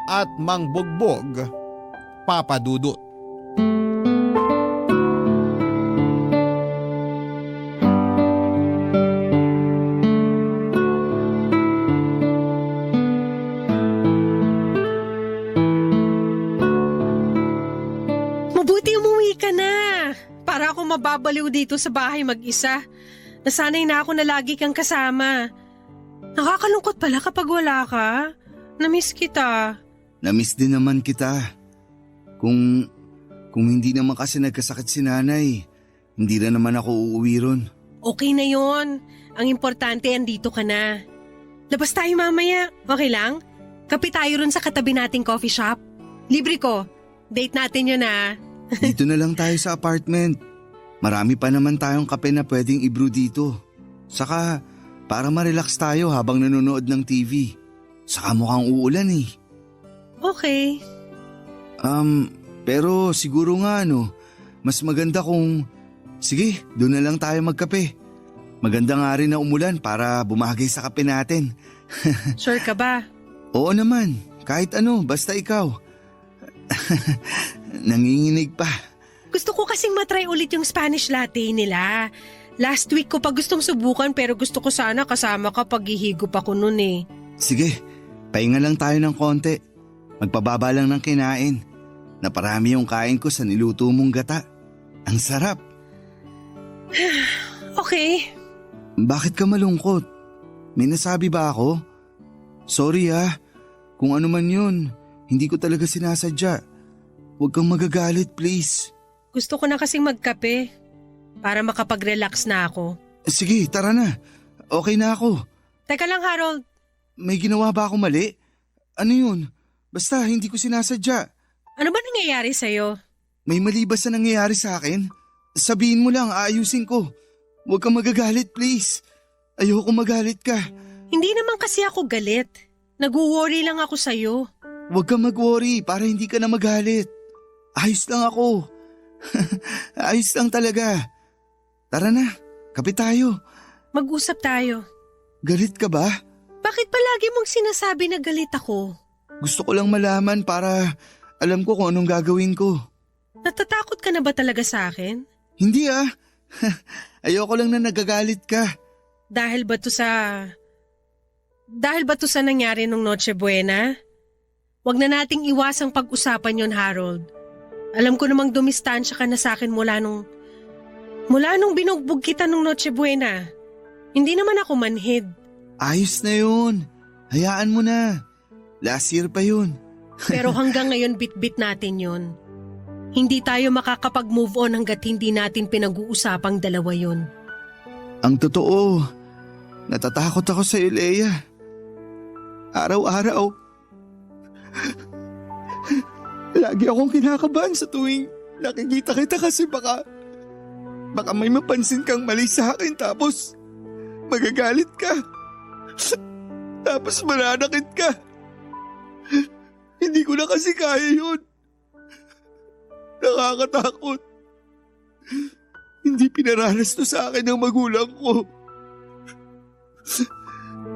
at mangbugbog, papadudot. Mabuti umuwi ka na. Para ako mababaliw dito sa bahay mag-isa. Nasanay na ako na lagi kang kasama. Nakakalungkot pala kapag wala ka. Namiss kita. Namiss din naman kita. Kung hindi naman kasi nagkasakit si nanay, hindi na naman ako uuwi ron. Okay na yon. Ang importante, andito ka na. Labas tayo mamaya. Okay lang? Kape tayo ron sa katabi nating coffee shop. Libre ko. Date natin yun ah. Dito na lang tayo sa apartment. Marami pa naman tayong kape na pwedeng i-brew dito. Saka para ma-relax tayo habang nanonood ng TV. Saka mukhang uulan eh. Okay. Pero siguro nga mas maganda kung… Sige, doon na lang tayo magkape. Maganda nga rin na umulan para bumagay sa kape natin. Sure ka ba? Oo naman, kahit basta ikaw. Nanginginig pa. Gusto ko kasing matry ulit yung Spanish latte nila. Last week ko pa gustong subukan pero gusto ko sana kasama ka pag hihigop ako nun eh. Sige, pahinga lang tayo ng konti. Magpababa lang ng kinain. Naparami yung kain ko sa niluto mong gata. Ang sarap. Okay. Bakit ka malungkot? May nasabi ba ako? Sorry kung ano man yun, hindi ko talaga sinasadya. Huwag kang magagalit please. Gusto ko na kasing magkape para makapag-relax na ako. Sige, tara na. Okay na ako. Teka lang Harold. May ginawa ba ako mali? Ano yun? Basta hindi ko sinasadya. Ano ba nangyayari sa'yo? May mali ba sa nangyayari sa akin? Sabihin mo lang, aayusin ko. Huwag kang magagalit please. Ayoko magalit ka. Hindi naman kasi ako galit. Nag-worry lang ako sa'yo. Huwag kang mag-worry para hindi ka na magalit. Ayos lang ako. Ayos lang talaga. Tara na, kape tayo. Mag-usap tayo. Galit ka ba? Bakit palagi mong sinasabi na galit ako? Gusto ko lang malaman para alam ko kung anong gagawin ko. Natatakot ka na ba talaga sa akin? Hindi Ayoko lang na nagagalit ka. Dahil ba to sa nangyari nung Noche Buena? Huwag na nating iwasang pag-usapan yon, Harold. Alam ko namang dumistansya ka na sa akin mula nung binugbog kita nung Noche Buena. Hindi naman ako manhid. Ayos na yun. Hayaan mo na. Last year pa yun. Pero hanggang ngayon bit-bit natin yun. Hindi tayo makakapag-move on hanggat hindi natin pinag-uusapang dalawa yon. Ang totoo, natatakot ako sa iyo, Leia. Araw-araw, lagi akong kinakabahan sa tuwing nakikita kita kasi baka may mapansin kang mali sa akin tapos magagalit ka. Tapos mananakit ka. Hindi ko na kasi kaya yun. Nakakatakot. Hindi pinaranas to sa akin ng magulang ko.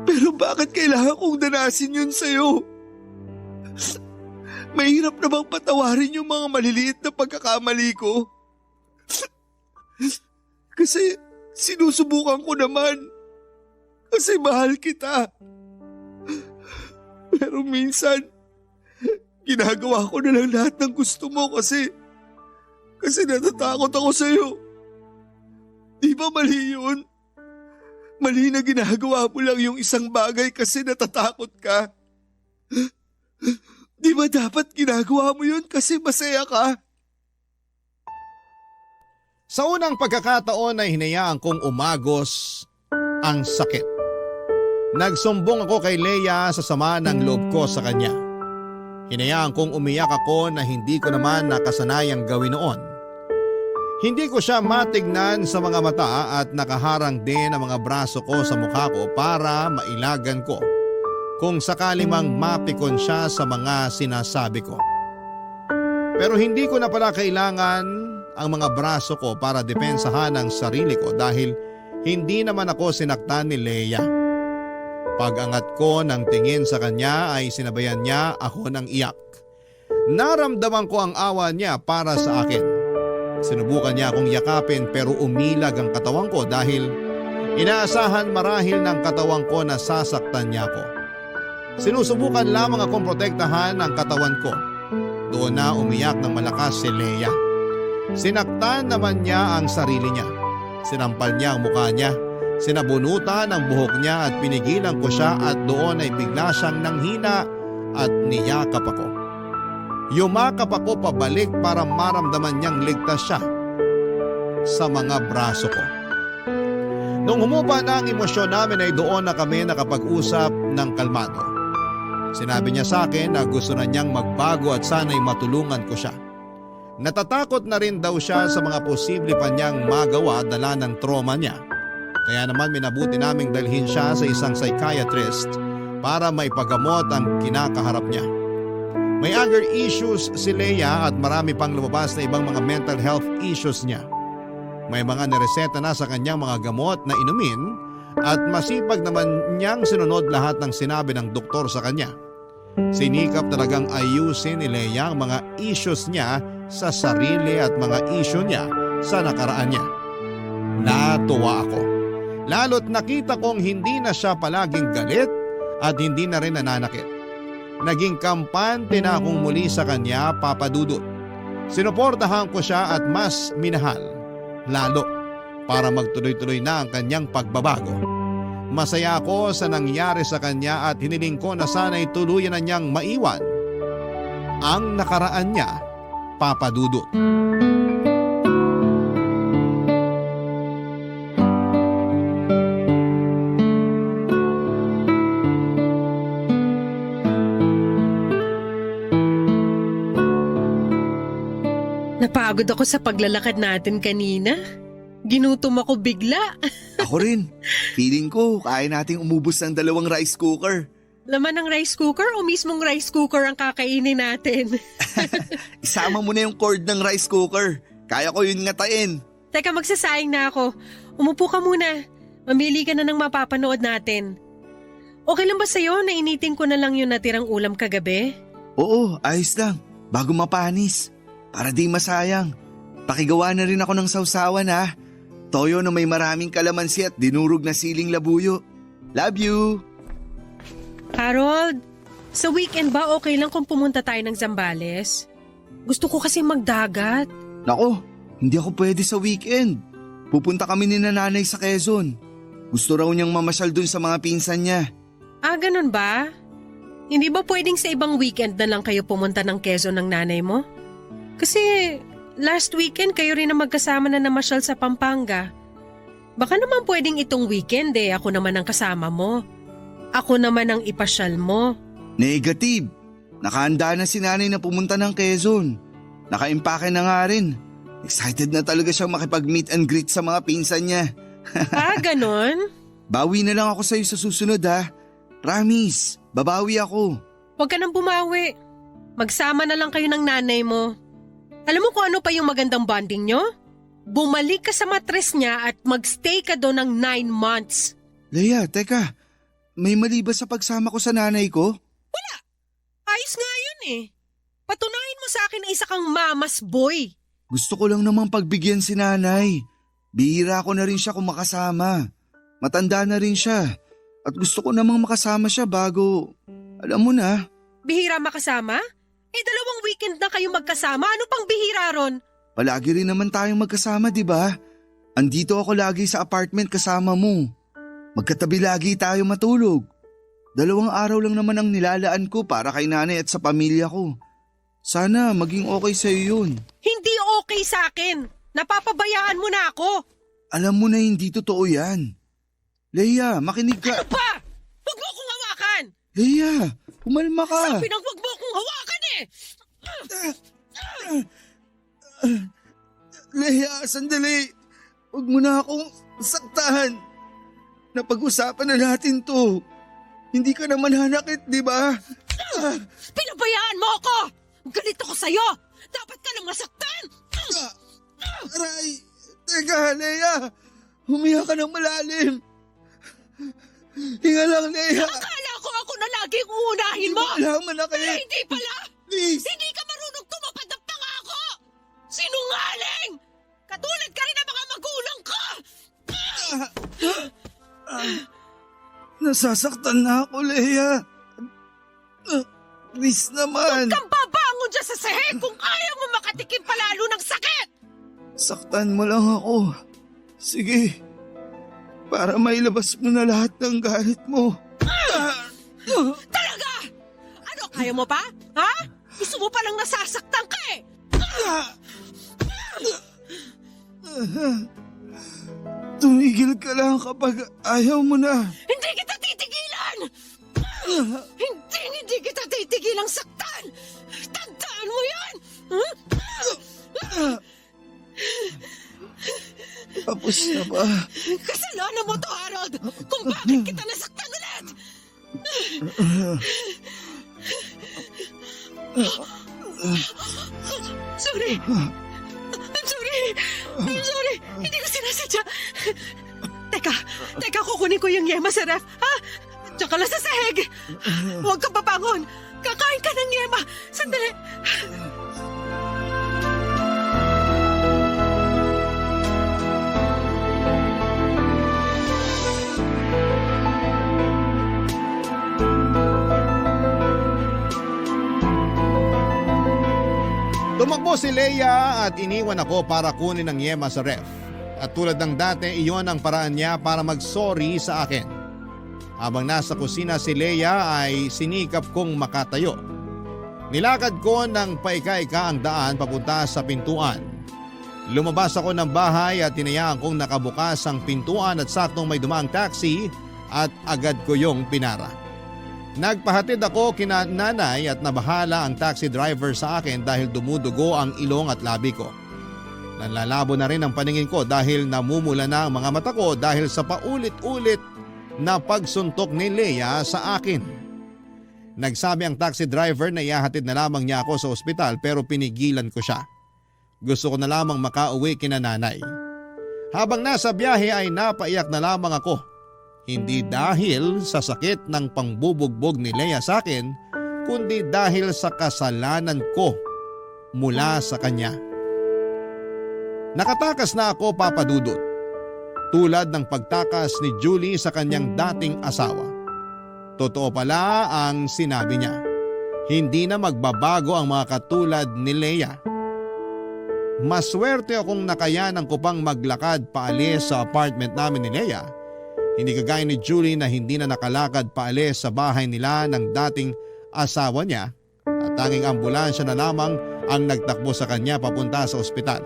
Pero bakit kailangan kong danasin yun sa'yo? Mahirap na bang patawarin yung mga maliliit na pagkakamali ko? Kasi sinusubukan ko naman. Kasi mahal kita. Pero minsan, ginagawa ko na lang lahat ng gusto mo kasi natatakot ako sa'yo. Di ba mali yun? Mali na ginagawa mo lang yung isang bagay kasi natatakot ka. Di ba dapat ginagawa mo yun kasi masaya ka? Sa unang pagkakataon ay hinayaan kong umagos ang sakit. Nagsumbong ako kay Leia sa sama ng loob ko sa kanya. Hinayaan kong umiyak ako na hindi ko naman nakasanayang gawin noon. Hindi ko siya matignan sa mga mata at nakaharang din ang mga braso ko sa mukha ko para mailagan ko kung sakali mang mapikon siya sa mga sinasabi ko. Pero hindi ko na pala kailangan ang mga braso ko para depensahan ang sarili ko dahil hindi naman ako sinaktan ni Leia. Pag-angat ko ng tingin sa kanya ay sinabayan niya ako ng iyak. Naramdaman ko ang awa niya para sa akin. Sinubukan niya akong yakapin pero umilag ang katawan ko dahil inaasahan marahil ng katawan ko na sasaktan niya ako. Sinusubukan lamang akong protektahan ang katawan ko. Doon na umiyak ng malakas si Leia. Sinaktan naman niya ang sarili niya. Sinampal niya ang mukha niya. Sinabunutan ang buhok niya at pinigilan ko siya at doon ay bigla siyang nanghina at niyakap ako. Yumakap ako pabalik para maramdaman niyang ligtas siya sa mga braso ko. Nung humupa na ang emosyon namin ay doon na kami nakapag-usap ng kalmado. Sinabi niya sa akin na gusto na niyang magbago at sana'y matulungan ko siya. Natatakot na rin daw siya sa mga posible pa niyang magawa dala ng trauma niya. Kaya naman minabuti naming dalhin siya sa isang psychiatrist para maipagamot ang kinakaharap niya. May anger issues si Leia at marami pang lumabas na ibang mga mental health issues niya. May mga nireseta na sa kanyang mga gamot na inumin at masipag naman niyang sinunod lahat ng sinabi ng doktor sa kanya. Sinikap talagang ayusin ni Leia ang mga issues niya sa sarili at mga issue niya sa nakaraan niya. Natuwa ako. Lalo't nakita kong hindi na siya palaging galit at hindi na rin nananakit. Naging kampante na akong muli sa kanya, Papa Dudut. Sinuportahan ko siya at mas minahal, lalo para magtuloy-tuloy na ang kanyang pagbabago. Masaya ako sa nangyari sa kanya at hiniling ko na sana'y tuluyan na niyang maiwan ang nakaraan niya, Papa Dudut. Napagod ako sa paglalakad natin kanina. Ginutom ako bigla. Ako rin. Feeling ko kaya nating umubos ng 2 rice cooker. Laman ng rice cooker o mismong rice cooker ang kakainin natin? Isama mo na yung cord ng rice cooker. Kaya ko yun ngatain. Teka, magsasayang na ako. Umupo ka muna. Mamili ka na ng mapapanood natin. Okay lang ba sa'yo na initin ko na lang yung natirang ulam kagabi? Oo, ayos lang. Bago mapanis. Para di masayang. Pakigawa na rin ako ng sausawan ha. Toyo na may maraming kalamansi at dinurog na siling labuyo. Love you! Harold, sa weekend ba okay lang kung pumunta tayo ng Zambales? Gusto ko kasi magdagat. Nako, hindi ako pwede sa weekend. Pupunta kami ni nanay sa Quezon. Gusto raw niyang mamasyal dun sa mga pinsan niya. Ah, ganun ba? Hindi ba pwedeng sa ibang weekend na lang kayo pumunta ng Quezon ng nanay mo? Kasi last weekend kayo rin na magkasama na namasyal sa Pampanga. Baka naman pwedeng itong weekend ako naman ang kasama mo. Ako naman ang ipasyal mo. Negative. Nakahanda na si nanay na pumunta ng Quezon. Nakaimpake na nga rin. Excited na talaga siyang makipag-meet and greet sa mga pinsan niya. Ganon? Bawi na lang ako sa'yo sa susunod ha. Promise, babawi ako. Huwag ka nang bumawi. Magsama na lang kayo ng nanay mo. Alam mo kung ano pa yung magandang bonding nyo? Bumalik ka sa matres niya at magstay ka doon ng 9 months. Leia, teka. May mali ba sa pagsama ko sa nanay ko? Ayos nga yun Patunayan mo sa akin na isa kang mama's boy. Gusto ko lang namang pagbigyan si nanay. Bihira ko na rin siya kung makasama. Matanda na rin siya. At gusto ko namang makasama siya bago, alam mo na. Bihira makasama? 2 weekend na kayo magkasama. Ano pang bihira ron? Palagi rin naman tayong magkasama, di ba? Andito ako lagi sa apartment kasama mo. Magkatabi lagi tayo matulog. 2 araw lang naman ang nilalaan ko para kay nanay at sa pamilya ko. Sana maging okay sa'yo yun. Hindi okay sa akin. Napapabayaan mo na ako. Alam mo na hindi totoo yan. Leia, makinig ka. Ano ba? Huwag mo akong hawakan. Leia, umalma ka. Sabi nang huwag mo akong hawakan Leia, sandali. Huwag mo na akong saktahan. Napag-usapan na natin to. Hindi ka naman hanakit, di ba? Pinabayaan mo ako. Galit ako sa'yo. Dapat ka nang masaktan. Aray, teka, Leia. Humiya ka ng malalim. Hinga lang, Leia. Akala ko ako na laging uunahin mo. Wala manakit. Hindi pala. Please. Hindi ka marunong tumupad ng pangako. Sinungaling. Katulad ka rin ng mga magulang ko. Nasasaktan na ako, Leia. Please naman. Kang babangon dyan sa sahig kung ayaw mo makatikim palalo ng sakit. Saktan mo lang ako. Sige. Para mailabas mo na lahat ng galit mo. Talaga? Ano, kaya mo pa? Ha? Gusto mo palang nasasaktan ka Tumigil ka lang kapag ayaw mo na. Hindi kita titigilan! Hindi kita titigilang saktan! Tandaan mo yan! Tapos na ba? Kasalanan mo to, Harold! Kung bakit kita nasaktan ulit! Sorry! I'm sorry! Hindi ko sinasadya! Teka, kukunin ko yung yema sa ref, ha? Tsaka lang sa sahig! Huwag kang babangon! Kakain ka ng yema! Sandali! Tumakbo si Leia at iniwan ako para kunin ang yema sa ref. At tulad ng dati, iyon ang paraan niya para mag-sorry sa akin. Habang nasa kusina si Leia ay sinikap kong makatayo. Nilakad ko ng paika-ika ang daan papunta sa pintuan. Lumabas ako ng bahay at tinayaan kong nakabukas ang pintuan at saktong may dumaang taxi at agad ko yung pinara. Nagpahatid ako kina nanay at nabahala ang taxi driver sa akin dahil dumudugo ang ilong at labi ko. Nanlalabo na rin ang paningin ko dahil namumula na ang mga mata ko dahil sa paulit-ulit na pagsuntok ni Leia sa akin. Nagsabi ang taxi driver na ihahatid na lamang niya ako sa ospital pero pinigilan ko siya. Gusto ko na lamang makauwi kina nanay. Habang nasa biyahe ay napaiyak na lamang ako. Hindi dahil sa sakit ng pangbubugbog ni Leia sa akin, kundi dahil sa kasalanan ko mula sa kanya. Nakatakas na ako, Papa Dudut, tulad ng pagtakas ni Julie sa kanyang dating asawa. Totoo pala ang sinabi niya. Hindi na magbabago ang mga katulad ni Leia. Maswerte akong nakayanan ko pang maglakad paalis sa apartment namin ni Leia. Hindi kagaya ni Julie na hindi na nakalakad paalis sa bahay nila ng dating asawa niya at tanging ambulansya na lamang ang nagtakbo sa kanya papunta sa ospital.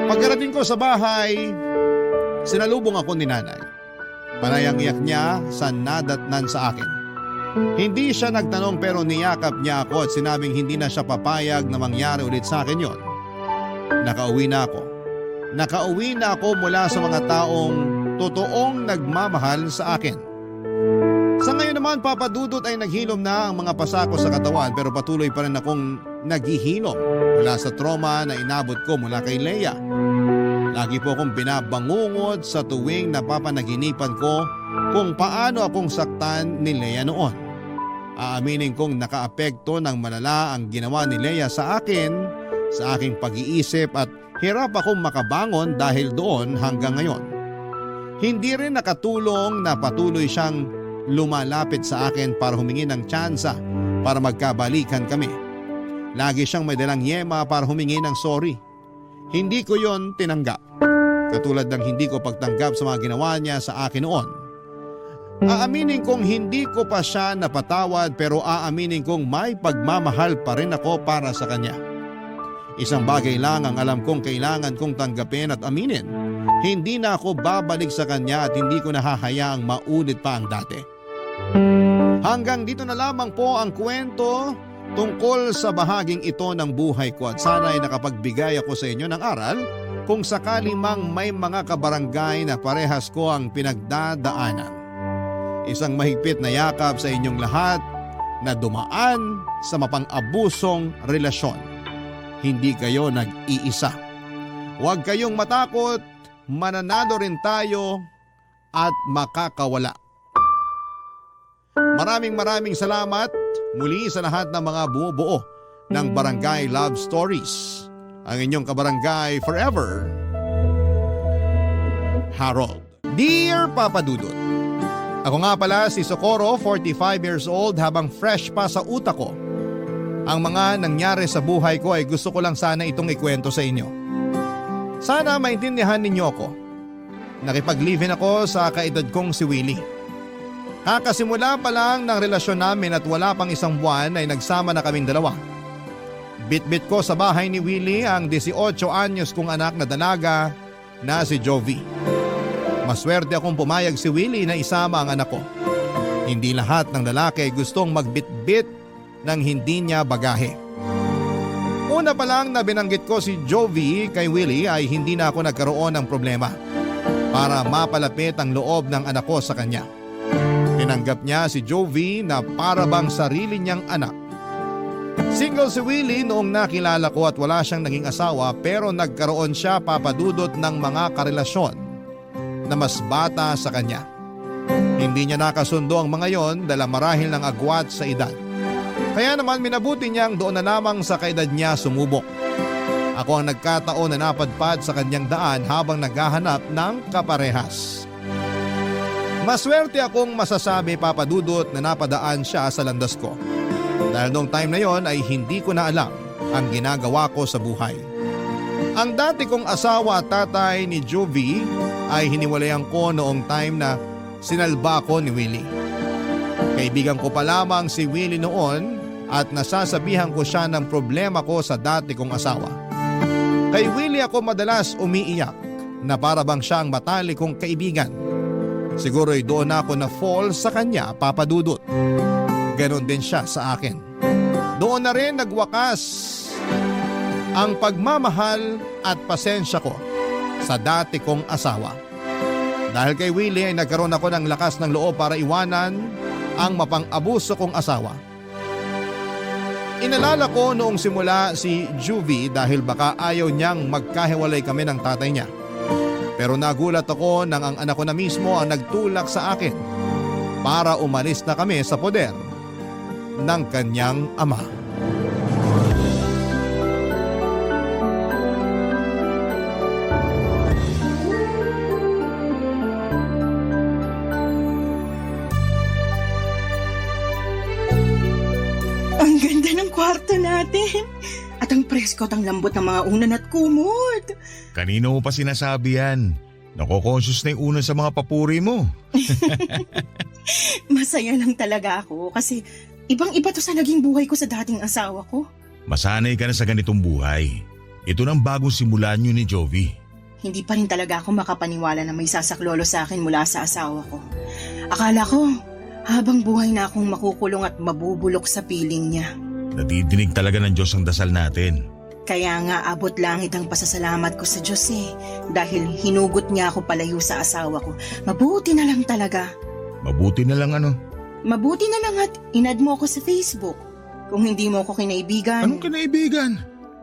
Pagkarating ko sa bahay, sinalubong ako ni nanay. Panayang iyak niya sa nadatnan sa akin. Hindi siya nagtanong pero niyakap niya ako at sinabing hindi na siya papayag na mangyari ulit sa akin yon. Nakauwi na ako. Nakauwi na ako mula sa mga taong totoong nagmamahal sa akin. Sa ngayon naman, Papa Dudut, ay naghilom na ang mga pasa ko sa katawan pero patuloy pa rin akong naghihilom mula sa trauma na inabot ko mula kay Leia. Lagi po akong binabangungot sa tuwing napapanaginipan ko kung paano akong saktan ni Leia noon. Aaminin kong nakaapekto ng malala ang ginawa ni Leia sa akin, sa aking pag-iisip at hirap akong makabangon dahil doon hanggang ngayon. Hindi rin nakatulong na patuloy siyang lumalapit sa akin para humingi ng tsansa para magkabalikan kami. Lagi siyang may dalang yema para humingi ng sorry. Hindi ko yon tinanggap. Katulad ng hindi ko pagtanggap sa mga ginawa niya sa akin noon. Aaminin kong hindi ko pa siya napatawad pero aaminin kong may pagmamahal pa rin ako para sa kanya. Isang bagay lang ang alam kong kailangan kong tanggapin at aminin. Hindi na ako babalik sa kanya at hindi ko nahahayaang maulit pa ang dati. Hanggang dito na lamang po ang kwento tungkol sa bahaging ito ng buhay ko at sana ay nakapagbigay ako sa inyo ng aral kung sakali mang may mga kabarangay na parehas ko ang pinagdadaanan. Isang mahigpit na yakap sa inyong lahat na dumaan sa mapang-abusong relasyon. Hindi kayo nag-iisa. Huwag kayong matakot, mananalo rin tayo at makakawala. Maraming salamat muli sa lahat ng mga bumubuo ng Barangay Love Stories. Ang inyong kabarangay forever, Harold. Dear Papa Dudut, ako nga pala si Socorro, 45 years old, habang fresh pa sa utak ko. Ang mga nangyari sa buhay ko ay gusto ko lang sana itong ikwento sa inyo. Sana maintindihan ninyo ako. Nakipag-live-in ako sa kaedad kong si Willie. Kakasimula pa lang ng relasyon namin at wala pang isang buwan ay nagsama na kaming dalawa. Bitbit ko sa bahay ni Willie ang 18 anyos kong anak na dalaga na si Jovi. Maswerte akong pumayag si Willie na isama ang anak ko. Hindi lahat ng lalaki gustong magbitbit ng hindi niya bagahe. Una pa lang na binanggit ko si Jovi kay Willie ay hindi na ako nagkaroon ng problema para mapalapit ang loob ng anak ko sa kanya. Tinanggap niya si Jovi na para bang sarili niyang anak. Single si Willie noong nakilala ko at wala siyang naging asawa pero nagkaroon siya, Papa Dudut, ng mga karelasyon na mas bata sa kanya. Hindi niya nakasundo ang mga yon dahil marahil ng agwat sa edad. Kaya naman minabuti niyang doon na lamang sa kaedad niya sumubok. Ako ang nagkataon na napadpad sa kanyang daan habang naghahanap ng kaparehas. Maswerte akong masasabi, Papa Dudut, na napadaan siya sa landas ko. Dahil noong time na yon ay hindi ko na alam ang ginagawa ko sa buhay. Ang dati kong asawa at tatay ni Jovi ay hiniwalayan ko noong time na sinalba ko ni Willie. Kaibigan ko pa lamang si Willie noon at nasasabihan ko siya ng problema ko sa dati kong asawa. Kay Willie ako madalas umiiyak na para bang siya ang matalik kong kaibigan. Siguro'y doon ako na fall sa kanya, Papa Dudut. Ganon din siya sa akin. Doon na rin nagwakas ang pagmamahal at pasensya ko sa dati kong asawa. Dahil kay Willie ay nagkaroon ako ng lakas ng loob para iwanan ang mapang-abuso kong asawa. Inalala ko noong simula si Juvie dahil baka ayaw niyang magkahiwalay kami ng tatay niya. Pero nagulat ako nang ang anak ko na mismo ang nagtulak sa akin para umalis na kami sa poder ng kanyang ama. Ang ganda ng kwarto natin. At ang presko at ang lambot ng mga unan at kumot. Kanino mo pa sinasabi yan? Nako-conscious na yung una sa mga papuri mo. Masaya lang talaga ako kasi ibang-iba to sa naging buhay ko sa dating asawa ko. Masanay ka na sa ganitong buhay. Ito nang bagong simulan niyo ni Jovi. Hindi pa rin talaga ako makapaniwala na may sasaklolo sa akin mula sa asawa ko. Akala ko, habang buhay na akong makukulong at mabubulok sa piling niya. Nadidinig talaga ng Diyos ang dasal natin. Kaya nga abot langit ang pasasalamat ko sa Diyos dahil hinugot niya ako palayo sa asawa ko. Mabuti na lang talaga. Mabuti na lang ano? Mabuti na lang at inad mo ako sa Facebook. Kung hindi mo ako kinaibigan. Anong kinaibigan?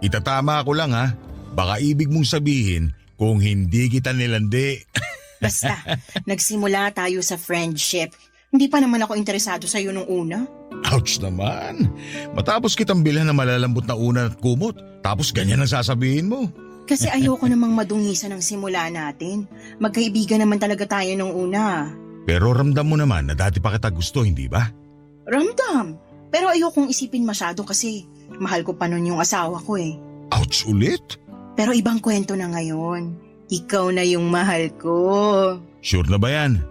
Itatama ko lang ha. Baka ibig mong sabihin kung hindi kita nilandi. Basta, nagsimula tayo sa friendship. Hindi pa naman ako interesado sa iyo nung una. Ouch naman. Matapos kitang bilhan ng malalambot na unan at kumot. Tapos ganyan ang sasabihin mo. Kasi ayoko namang madungisan ang simula natin. Magkaibigan naman talaga tayo nung una. Pero ramdam mo naman na dati pa kita gusto, hindi ba? Ramdam. Pero ayokong isipin masyado kasi mahal ko pa nun yung asawa ko Ouch ulit? Pero ibang kwento na ngayon. Ikaw na yung mahal ko. Sure na ba yan?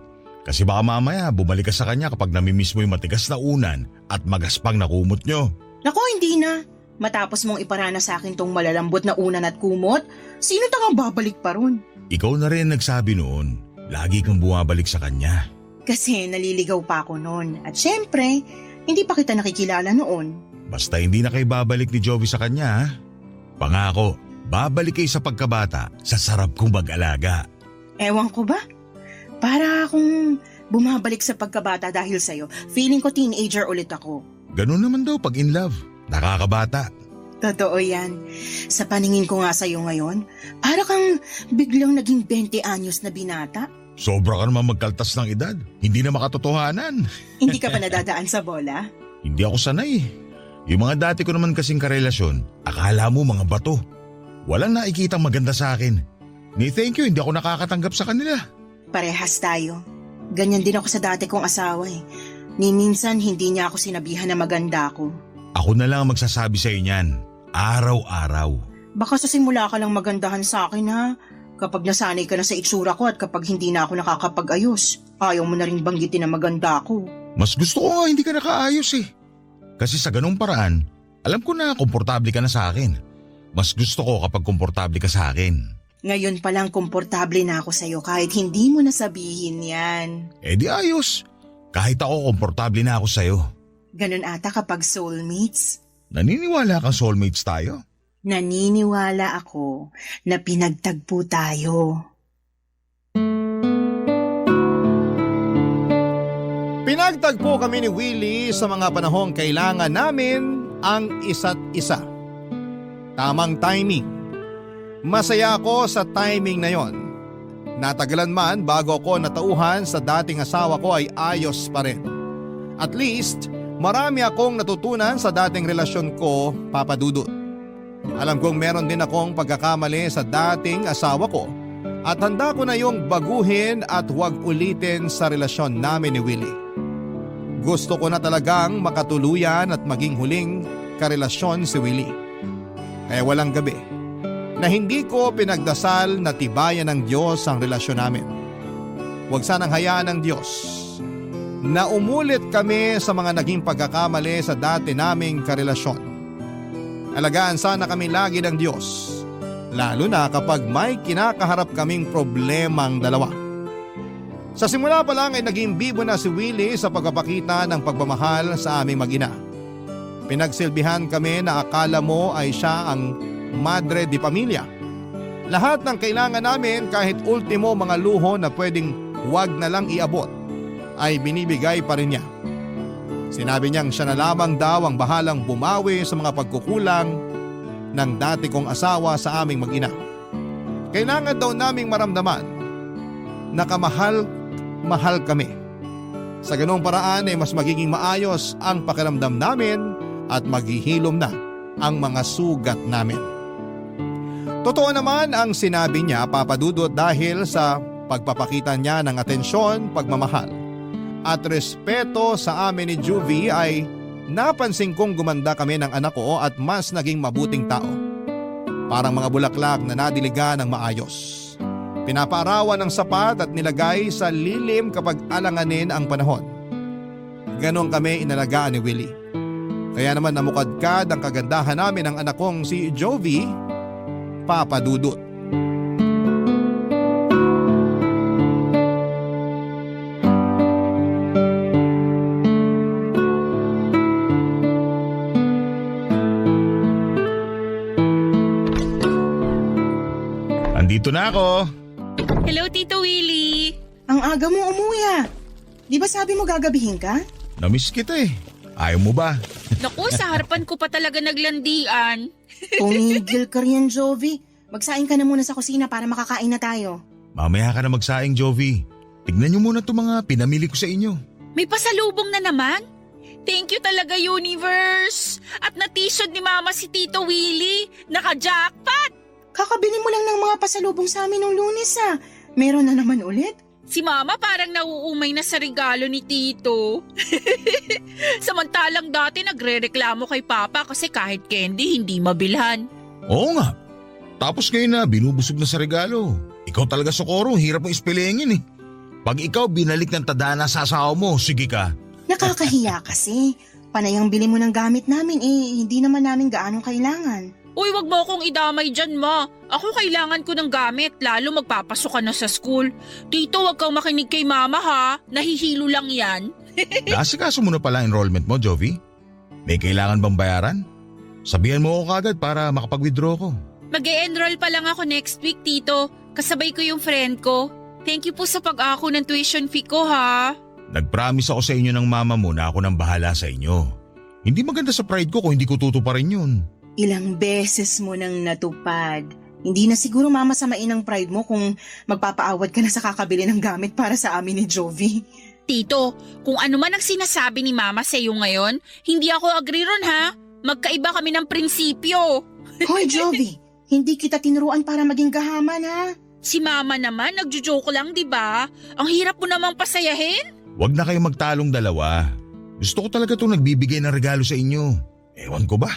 Kasi baka mamaya bumalik ka sa kanya kapag namimiss mo yung matigas na unan at magaspang na kumot nyo. Naku, hindi na. Matapos mong iparana sa akin tong malalambot na unan at kumot, sino tangang babalik pa ron? Ikaw na rin nagsabi noon, lagi kang bumabalik sa kanya. Kasi naliligaw pa ako noon. At syempre, hindi pa kita nakikilala noon. Basta hindi na kayo babalik ni Jovi sa kanya ha? Pangako, babalik kayo sa pagkabata sa sarap kong mag-alaga. Ewan ko ba? Para akong bumabalik sa pagkabata dahil sa'yo. Feeling ko teenager ulit ako. Ganun naman daw pag in love. Nakakabata. Totoo yan. Sa paningin ko nga sa'yo ngayon, para kang biglang naging 20 anyos na binata. Sobra ka naman magkaltas ng edad. Hindi na makatotohanan. Hindi ka pa nadadaan sa bola? Hindi ako sanay. Yung mga dati ko naman kasing karelasyon, akala mo mga bato. Walang nakikitang maganda sa akin. Ni thank you, hindi ako nakakatanggap sa kanila. Parehas tayo. Ganyan din ako sa dati kong asawa Ni minsan hindi niya ako sinabihan na maganda ako. Ako na lang ang magsasabi sa iyo niyan. Araw-araw. Baka sa simula ka lang magandahan sa akin ha. Kapag nasanay ka na sa itsura ko at kapag hindi na ako nakakapag-ayos, ayaw mo na rin banggitin na maganda ako. Mas gusto ko nga hindi ka nakaayos Kasi sa ganung paraan, alam ko na komportable ka na sa akin. Mas gusto ko kapag komportable ka sa akin. Ngayon palang komportable na ako sa'yo kahit hindi mo nasabihin yan. Di ayos. Kahit ako komportable na ako sa'yo. Ganun ata kapag soulmates. Naniniwala kang soulmates tayo? Naniniwala ako na pinagtagpo tayo. Pinagtagpo kami ni Willie sa mga panahong kailangan namin ang isa't isa. Tamang timing. Masaya ako sa timing na yon. Natagalan man bago ako natauhan sa dating asawa ko ay ayos pa rin. At least, marami akong natutunan sa dating relasyon ko, Papa Dudut. Alam kong meron din akong pagkakamali sa dating asawa ko at handa ko na yung baguhin at huwag ulitin sa relasyon namin ni Willie. Gusto ko na talagang makatuluyan at maging huling karelasyon si Willie. Kaya walang gabi na hindi ko pinagdasal na tibayan ng Diyos ang relasyon namin. Huwag sanang hayaan ng Diyos na umulit kami sa mga naging pagkakamali sa dati naming karelasyon. Alagaan sana kami lagi ng Diyos, lalo na kapag may kinakaharap kaming problemang dalawa. Sa simula pa lang ay naging bibo na si Willie sa pagpapakita ng pagmamahal sa aming mag-ina. Pinagsilbihan kami na akala mo ay siya ang madre di pamilya. Lahat ng kailangan namin kahit ultimo mga luho na pwedeng wag na lang iabot ay binibigay pa rin niya. Sinabi niyang siya na lamang daw ang bahalang bumawi sa mga pagkukulang ng dati kong asawa sa aming mag-ina. Kailangan daw naming maramdaman na kamahal kami. Sa ganung paraan ay mas magiging maayos ang pakiramdam namin at maghihilom na ang mga sugat namin. Totoo naman ang sinabi niya, Papa Dudut, dahil sa pagpapakita niya ng atensyon, pagmamahal at respeto sa amin ni Juvie ay napansin kong gumanda kami ng anak ko at mas naging mabuting tao. Parang mga bulaklak na nadiligan ng maayos. Pinapaarawan ng sapat at nilagay sa lilim kapag alanganin ang panahon. Ganon kami inalagaan ni Willie. Kaya naman namukadkad ang kagandahan namin ng anak kong si Jovi, Papa Dudut. Andito na ako. Hello, Tito Willie. Ang aga mo umuwi ah. Di ba sabi mo gagabihin ka? Namiss kita eh. Ayaw mo ba? Naku, sa harapan ko pa talaga naglandian. Tumigil ka riyan, Jovi. Magsaing ka na muna sa kusina para makakain na tayo. Mamaya ka na magsaing, Jovi. Tignan niyo muna itong mga pinamili ko sa inyo. May pasalubong na naman? Thank you talaga, Universe! At natisod ni Mama si Tito Willie. Naka-jackpot! Kakabili mo lang ng mga pasalubong sa amin nung Lunes ah. Meron na naman ulit? Si Mama parang nauumay na sa regalo ni Tito. Samantalang dati nagre-reklamo kay Papa kasi kahit candy hindi mabilhan. Oo nga. Tapos ngayon na binubusog na sa regalo. Ikaw talaga, Socorro, hirap mo ispilengin eh. Pag ikaw binalik ng tadhana sa asawa mo, sige ka. Nakakahiya kasi. Panay ang bili mo ng gamit namin hindi naman namin gaanong kailangan. Uy, wag mo akong idamay dyan, Ma. Ako kailangan ko ng gamit, lalo magpapasok ka na sa school. Tito, wag kang makinig kay Mama ha. Nahihilo lang yan. Naasikaso mo na pala ang enrollment mo, Jovi? May kailangan bang bayaran? Sabihan mo ako kagad para makapag-withdraw ko. Mag-e-enroll pa lang ako next week, Tito. Kasabay ko yung friend ko. Thank you po sa pag-ako ng tuition fee ko, ha? Nag-promise ako sa inyo ng mama mo na ako nang bahala sa inyo. Hindi maganda sa pride ko kung hindi ko tutuparin yun. Ilang beses mo nang natupad. Hindi na siguro mamasamain ang pride mo kung magpapaawad ka na sa kakabili ng gamit para sa amin ni Jovi. Tito, kung ano man ang sinasabi ni Mama sa iyo ngayon, hindi ako agree ron, ha? Magkaiba kami ng prinsipyo. Hoy Jovi, hindi kita tinuruan para maging gahaman ha. Si Mama naman, nagjo-joke lang, di ba? Ang hirap mo namang pasayahin. Huwag na kayong magtalong dalawa. Gusto ko talaga itong nagbibigay ng regalo sa inyo. Ewan ko ba?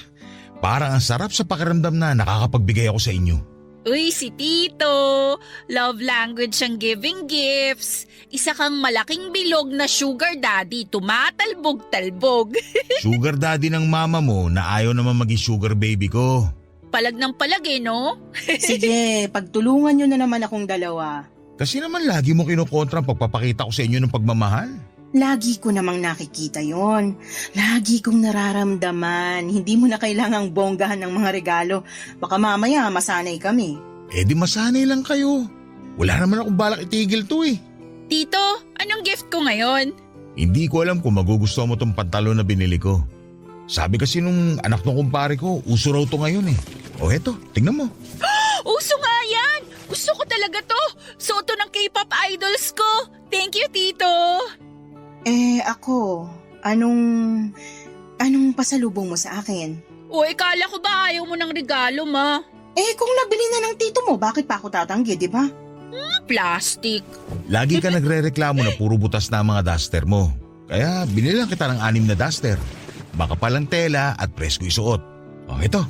Parang ang sarap sa pakiramdam na nakakapagbigay ako sa inyo. Uy, si Tito. Love language ang giving gifts. Isa kang malaking bilog na sugar daddy, tumatalbog-talbog. Sugar daddy ng mama mo na ayaw naman maging sugar baby ko. Palag ng palag no? Sige, pagtulungan nyo na naman akong dalawa. Kasi naman lagi mo kinukontra ang pagpapakita ko sa inyo ng pagmamahal. Lagi ko namang nakikita yon. Lagi kong nararamdaman. Hindi mo na kailangang bonggahan ng mga regalo. Baka mamaya masanay kami. Eh di masanay lang kayo. Wala naman akong balak itigil to eh. Tito, anong gift ko ngayon? Hindi ko alam kung magugustuhan mo tong pantalon na binili ko. Sabi kasi nung anak ng kumpare ko, uso raw to ngayon eh. O eto, tingnan mo. Uso nga yan! Gusto ko talaga to! Suot to ng K-pop idols ko! Thank you, Tito! Ako, anong pasalubong mo sa akin? Uy, kala ko ba ayaw mo ng regalo, Ma? Kung nabili na ng tito mo, bakit pa ako tatanggi, di ba? Plastic. Lagi ka nagre-reklamo na puro butas na ang mga duster mo. Kaya binilang kita ng 6 na duster. Makapalang tela at presko isuot. O ito.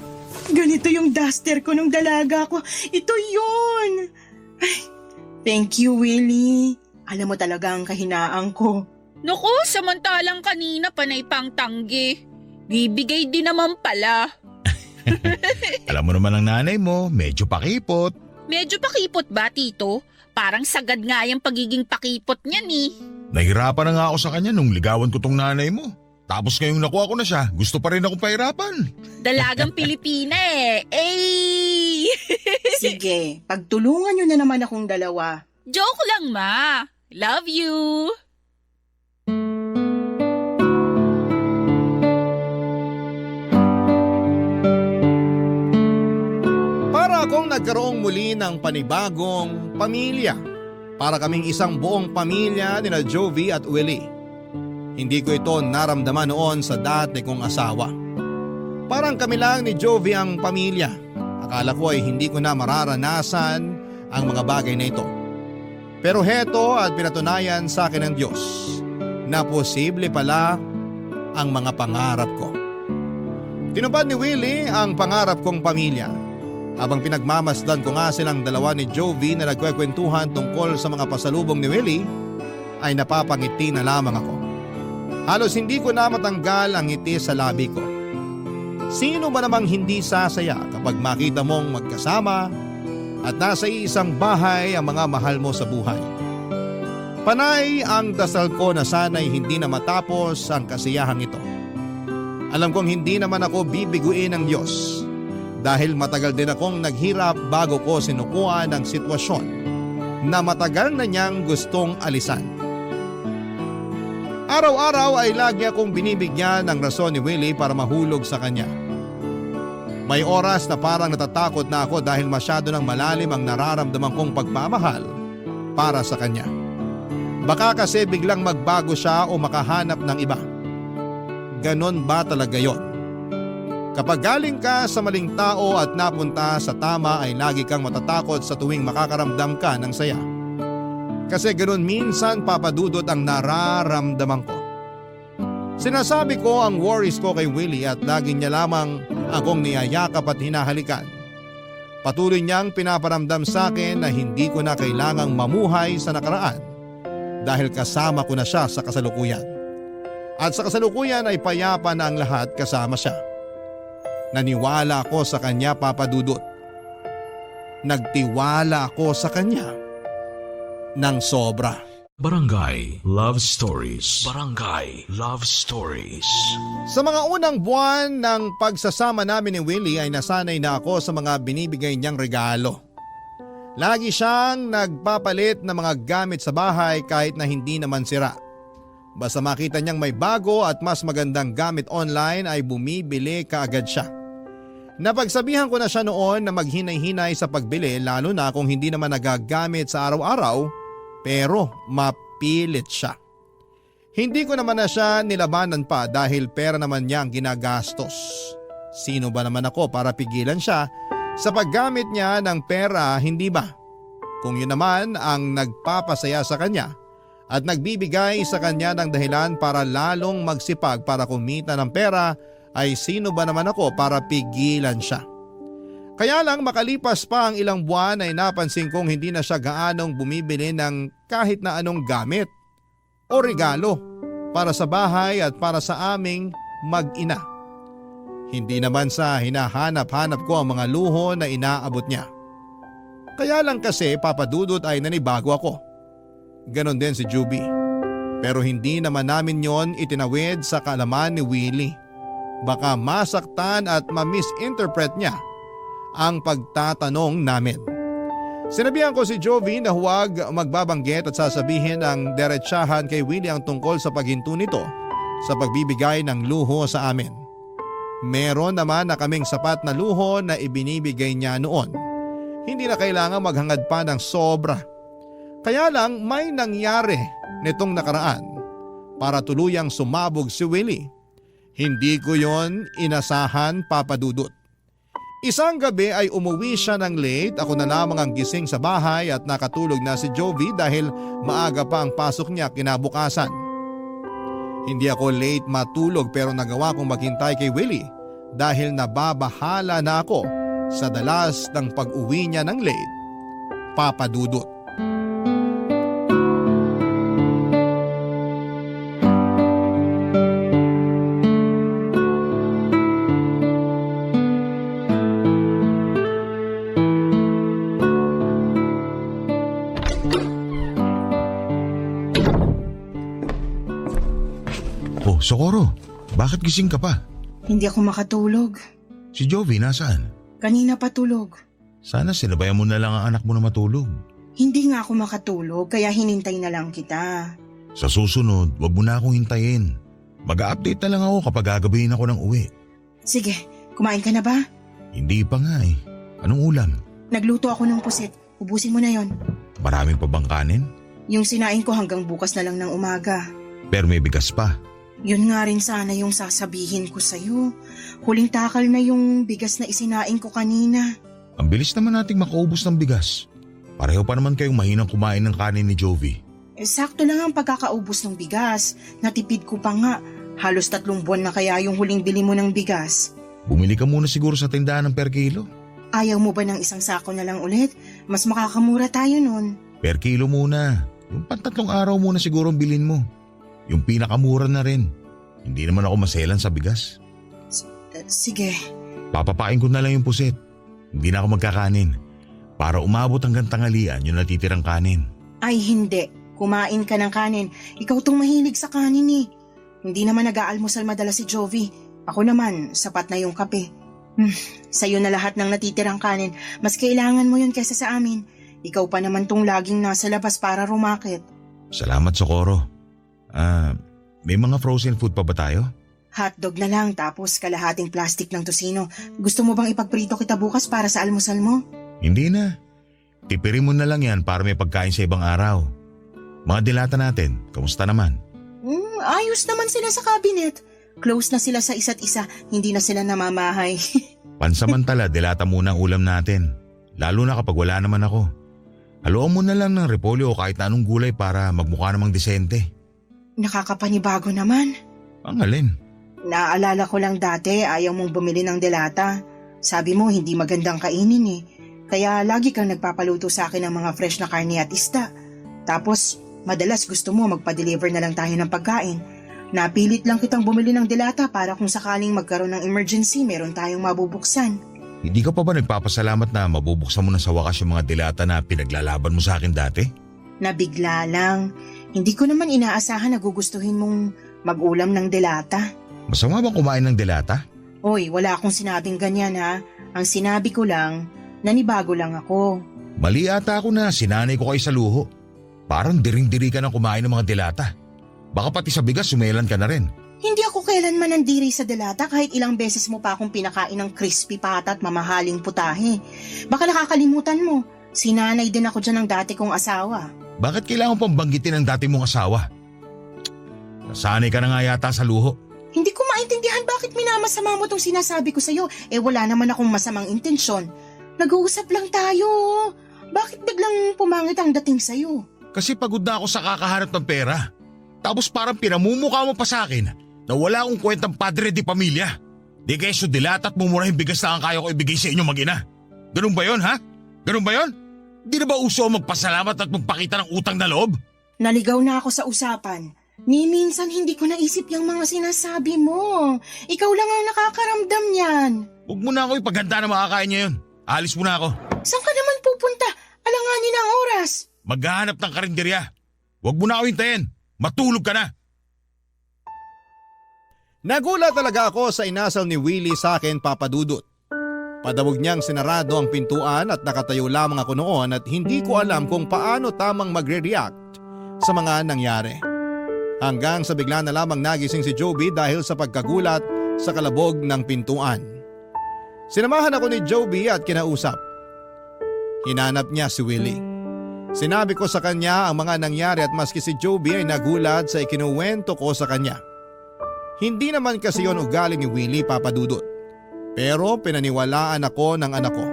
Ganito yung duster ko nung dalaga ko. Ito yun! Ay, thank you, Willie. Alam mo talaga ang kahinaan ko. Naku, samantalang kanina panay pang tanggi. Bibigay din naman pala. Alam mo naman ang nanay mo, medyo pakipot. Medyo pakipot ba, Tito? Parang sagad nga yung pagiging pakipot niyan eh. Nahirapan na nga ako sa kanya nung ligawan ko tong nanay mo. Tapos ngayong nakuha ko na siya, gusto pa rin akong pahirapan. Dalagang Pilipina eh. Ay! Sige, pagtulungan nyo na naman akong dalawa. Joke lang, Ma. Love you. Para akong nagkaroong muli ng panibagong pamilya. Para kaming isang buong pamilya nina Jovi at Willie. Hindi ko ito naramdaman noon sa dati kong asawa. Parang kami lang ni Jovi ang pamilya. Akala ko ay hindi ko na mararanasan ang mga bagay na ito. Pero heto at pinatunayan sa akin ng Diyos na posible pala ang mga pangarap ko. Tinupad ni Willie ang pangarap kong pamilya. Habang pinagmamasdan ko nga silang dalawa ni Jovi na nagkwekwentuhan tungkol sa mga pasalubong ni Willie, ay napapangiti na lamang ako. Halos hindi ko na matanggal ang ngiti sa labi ko. Sino ba namang hindi sasaya kapag makita mong magkasama at nasa isang bahay ang mga mahal mo sa buhay? Panay ang dasal ko na sana'y hindi na matapos ang kasiyahang ito. Alam kong hindi naman ako bibiguin ng Diyos dahil matagal din akong naghirap bago ko sinukuha ng sitwasyon na matagal na niyang gustong alisan. Araw-araw ay lagi akong binibigyan ng rason ni Willie para mahulog sa kanya. May oras na parang natatakot na ako dahil masyado ng malalim ang nararamdaman kong pagmamahal para sa kanya. Baka kasi biglang magbago siya o makahanap ng iba. Ganon ba talaga yon? Kapag galing ka sa maling tao at napunta sa tama ay lagi kang matatakot sa tuwing makakaramdam ka ng saya. Kasi ganoon minsan papadudot ang nararamdaman ko. Sinasabi ko ang worries ko kay Willie at lagi niya lamang akong niyayakap at hinahalikan. Patuloy niyang pinaparamdam sa akin na hindi ko na kailangang mamuhay sa nakaraan dahil kasama ko na siya sa kasalukuyan. At sa kasalukuyan ay payapa na ang lahat kasama siya. Naniwala ako sa kanya, Papa Dudut. Nagtiwala ako sa kanya ng sobra. Barangay Love Stories. Barangay Love Stories. Sa mga unang buwan ng pagsasama namin ni Willie ay nasanay na ako sa mga binibigay niyang regalo. Lagi siyang nagpapalit ng mga gamit sa bahay kahit na hindi naman sira. Basta makita niyang may bago at mas magandang gamit online ay bumibili kaagad siya. Napagsabihan ko na siya noon na maghinay-hinay sa pagbili lalo na kung hindi naman nagagamit sa araw-araw pero mapilit siya. Hindi ko naman na siya nilabanan pa dahil pera naman niya ang ginagastos. Sino ba naman ako para pigilan siya sa paggamit niya ng pera, hindi ba? Kung yun naman ang nagpapasaya sa kanya at nagbibigay sa kanya ng dahilan para lalong magsipag para kumita ng pera, ay sino ba naman ako para pigilan siya? Kaya lang makalipas pa ang ilang buwan ay napansin kong hindi na siya gaanong bumibili ng kahit na anong gamit o regalo para sa bahay at para sa aming mag-ina. Hindi naman sa hinahanap-hanap ko ang mga luho na inaabot niya. Kaya lang kasi, Papa Dudut, ay nanibago ako. Ganon din si Juby. Pero hindi naman namin yon itinawid sa kaalaman ni Willie. Baka masaktan at ma-misinterpret niya ang pagtatanong namin. Sinabihan ko si Jovi na huwag magbabanggit at sasabihin ang diretsahan kay Willie ang tungkol sa paghinto nito sa pagbibigay ng luho sa amin. Meron naman na kaming sapat na luho na ibinibigay niya noon. Hindi na kailangan maghangad pa ng sobra. Kaya lang may nangyari nitong nakaraan para tuluyang sumabog si Willie. Hindi ko yon inasahan, Papa Dudut. Isang gabi ay umuwi siya ng late, ako na lamang ang gising sa bahay at nakatulog na si Jovi dahil maaga pa ang pasok niya kinabukasan. Hindi ako late matulog pero nagawa kong maghintay kay Willie dahil nababahala na ako sa dalas ng pag-uwi niya ng late, Papa Dudut. Socorro, bakit gising ka pa? Hindi ako makatulog. Si Jovi nasaan? Kanina pa tulog. Sana sinabayan mo na lang ang anak mo na matulog. Hindi nga ako makatulog kaya hinintay na lang kita. Sa susunod, wag mo na akong hintayin. Mag-a-update na lang ako kapag gagabihin ako ng uwi. Sige, kumain ka na ba? Hindi pa nga eh. Anong ulam? Nagluto ako ng pusit. Ubusin mo na yon. Maraming pa bang kanin? Yung sinain ko hanggang bukas na lang ng umaga. Pero may bigas pa. Yun nga rin sana yung sasabihin ko sa'yo. Huling takal na yung bigas na isinain ko kanina. Ang bilis naman nating makaubos ng bigas. Pareho pa naman kayong mahinang kumain ng kanin ni Jovi. Sakto lang ang pagkakaubos ng bigas. Natipid ko pa nga. Halos 3 buwan na kaya yung huling bili mo ng bigas. Bumili ka muna siguro sa tindahan ng per kilo. Ayaw mo ba ng isang sako na lang ulit? Mas makakamura tayo nun. Per kilo muna. Yung 3 araw muna siguro ang bilin mo. Yung pinakamura na rin. Hindi naman ako maselan sa bigas. Sige. Papapain ko na lang yung pusit. Hindi na ako magkakanin. Para umabot hanggang tanghalian yung natitirang kanin. Ay hindi, kumain ka ng kanin. Ikaw tong mahilig sa kanin eh. Hindi naman nag-aalmusal madalas si Jovi. Ako naman, sapat na yung kape. Sa'yo na lahat ng natitirang kanin. Mas kailangan mo yun kaysa sa amin. Ikaw pa naman tong laging nasa labas para rumakit. Salamat, Socorro. May mga frozen food pa ba tayo? Hotdog na lang tapos kalahating plastic ng tosino. Gusto mo bang ipagprito kita bukas para sa almusal mo? Hindi na. Tipirin mo na lang yan para may pagkain sa ibang araw. Mga dilata natin, kamusta naman? Ayos naman sila sa cabinet. Close na sila sa isa't isa, hindi na sila namamahay. Pansamantala, dilata muna ang ulam natin. Lalo na kapag wala naman ako. Haluan mo na lang ng repolyo o kahit na anong gulay para magmukha namang desente. Nakakapanibago naman. Ang alin? Naaalala ko lang dati ayaw mong bumili ng delata. Sabi mo hindi magandang kainin eh. Kaya lagi kang nagpapaluto sa akin ng mga fresh na karne at isda. Tapos madalas gusto mo magpa-deliver na lang tayo ng pagkain. Napilit lang kitang bumili ng delata para kung sakaling magkaroon ng emergency meron tayong mabubuksan. Hindi ka pa ba nagpapasalamat na mabubuksan mo na sa wakas yung mga dilata na pinaglalaban mo sa akin dati? Nabigla lang. Hindi ko naman inaasahan na gugustuhin mong mag-ulam ng delata. Masama bang kumain ng dilata? Oy, wala akong sinabing ganyan ha. Ang sinabi ko lang, nanibago lang ako. Mali ata ako na sinanay ko kayo sa luho. Parang diring-diri ka na kumain ng mga dilata. Baka pati sa bigas sumelan ka na rin. Hindi ako kailanman nandiri sa delata kahit ilang beses mo pa akong pinakain ng crispy pata at mamahaling putahe. Baka nakakalimutan mo, sinanay din ako dyan ng dati kong asawa. Bakit kailangan pang banggitin ang dati mong asawa? Nasanay ka na nga yata sa luho. Hindi ko maintindihan bakit minamasama mo tong sinasabi ko sa'yo. Wala naman akong masamang intensyon. Nag-uusap lang tayo. Bakit biglang pumangit ang dating sa'yo? Kasi pagod na ako sa kakahanap ng pera. Tapos parang pinamumukha mo pa sa akin na wala akong kwentang padre di pamilya. Di keso dilata at mumurahing bigas na ang kaya ko ibigay sa inyo mag-ina. Ganun ba yon ha? Ganun ba yon? Di na ba uso magpasalamat at magpakita ng utang na loob? Naligaw na ako sa usapan. Ni minsan hindi ko naisip yung mga sinasabi mo. Ikaw lang ang nakakaramdam yan. Huwag mo na ako ipaganda na makakain niya yun. Alis mo na ako. Saan ka naman pupunta? Alanganin ang oras. Maghahanap ng karinderya. Huwag mo na ako hintayin. Matulog ka na. Nagulat talaga ako sa inasal ni Willie sa akin, Papa Dudut. Padawog niyang sinarado ang pintuan at nakatayo lamang ako noon at hindi ko alam kung paano tamang magre-react sa mga nangyari. Hanggang sa bigla na lamang nagising si Joby dahil sa pagkagulat sa kalabog ng pintuan. Sinamahan ako ni Joby at kinausap. Hinanap niya si Willie. Sinabi ko sa kanya ang mga nangyari at maski si Joby ay nagulat sa ikinuwento ko sa kanya. Hindi naman kasi yon ugali ni Willie, Papa Dudut. Pero pinaniwalaan ako ng anak ko.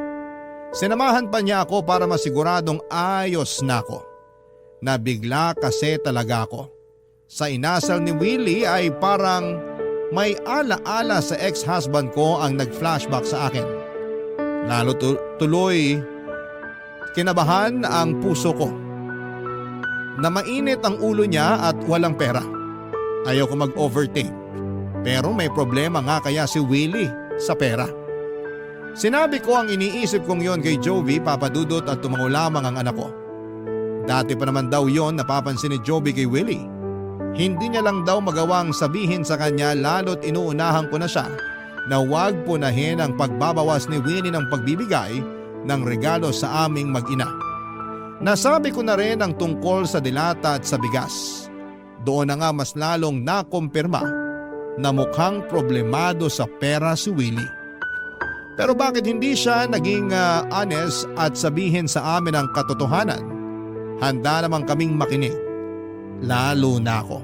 Sinamahan pa niya ako para masiguradong ayos na ako. Nabigla kasi talaga ako. Sa inasal ni Willie ay parang may ala-ala sa ex-husband ko ang nag-flashback sa akin. Lalo tuloy kinabahan ang puso ko. Na mainit ang ulo niya at walang pera. Ayaw ko mag-overthink. Pero may problema nga kaya si Willie sa pera. Sinabi ko ang iniisip kong yon kay Joby, Papa Dudut at tumango lamang ang anak ko. Dati pa naman daw yon napapansin ni Joby kay Willie. Hindi niya lang daw magawang sabihin sa kanya lalo't inuunahan ko na siya na huwag punahin ang pagbabawas ni Willie ng pagbibigay ng regalo sa aming mag-ina. Nasabi ko na rin ang tungkol sa dilata at sa bigas. Doon na nga mas lalong nakumpirma na mukhang problemado sa pera si Willie. Pero bakit hindi siya naging honest at sabihin sa amin ang katotohanan? Handa namang kaming makinig. Lalo na ako.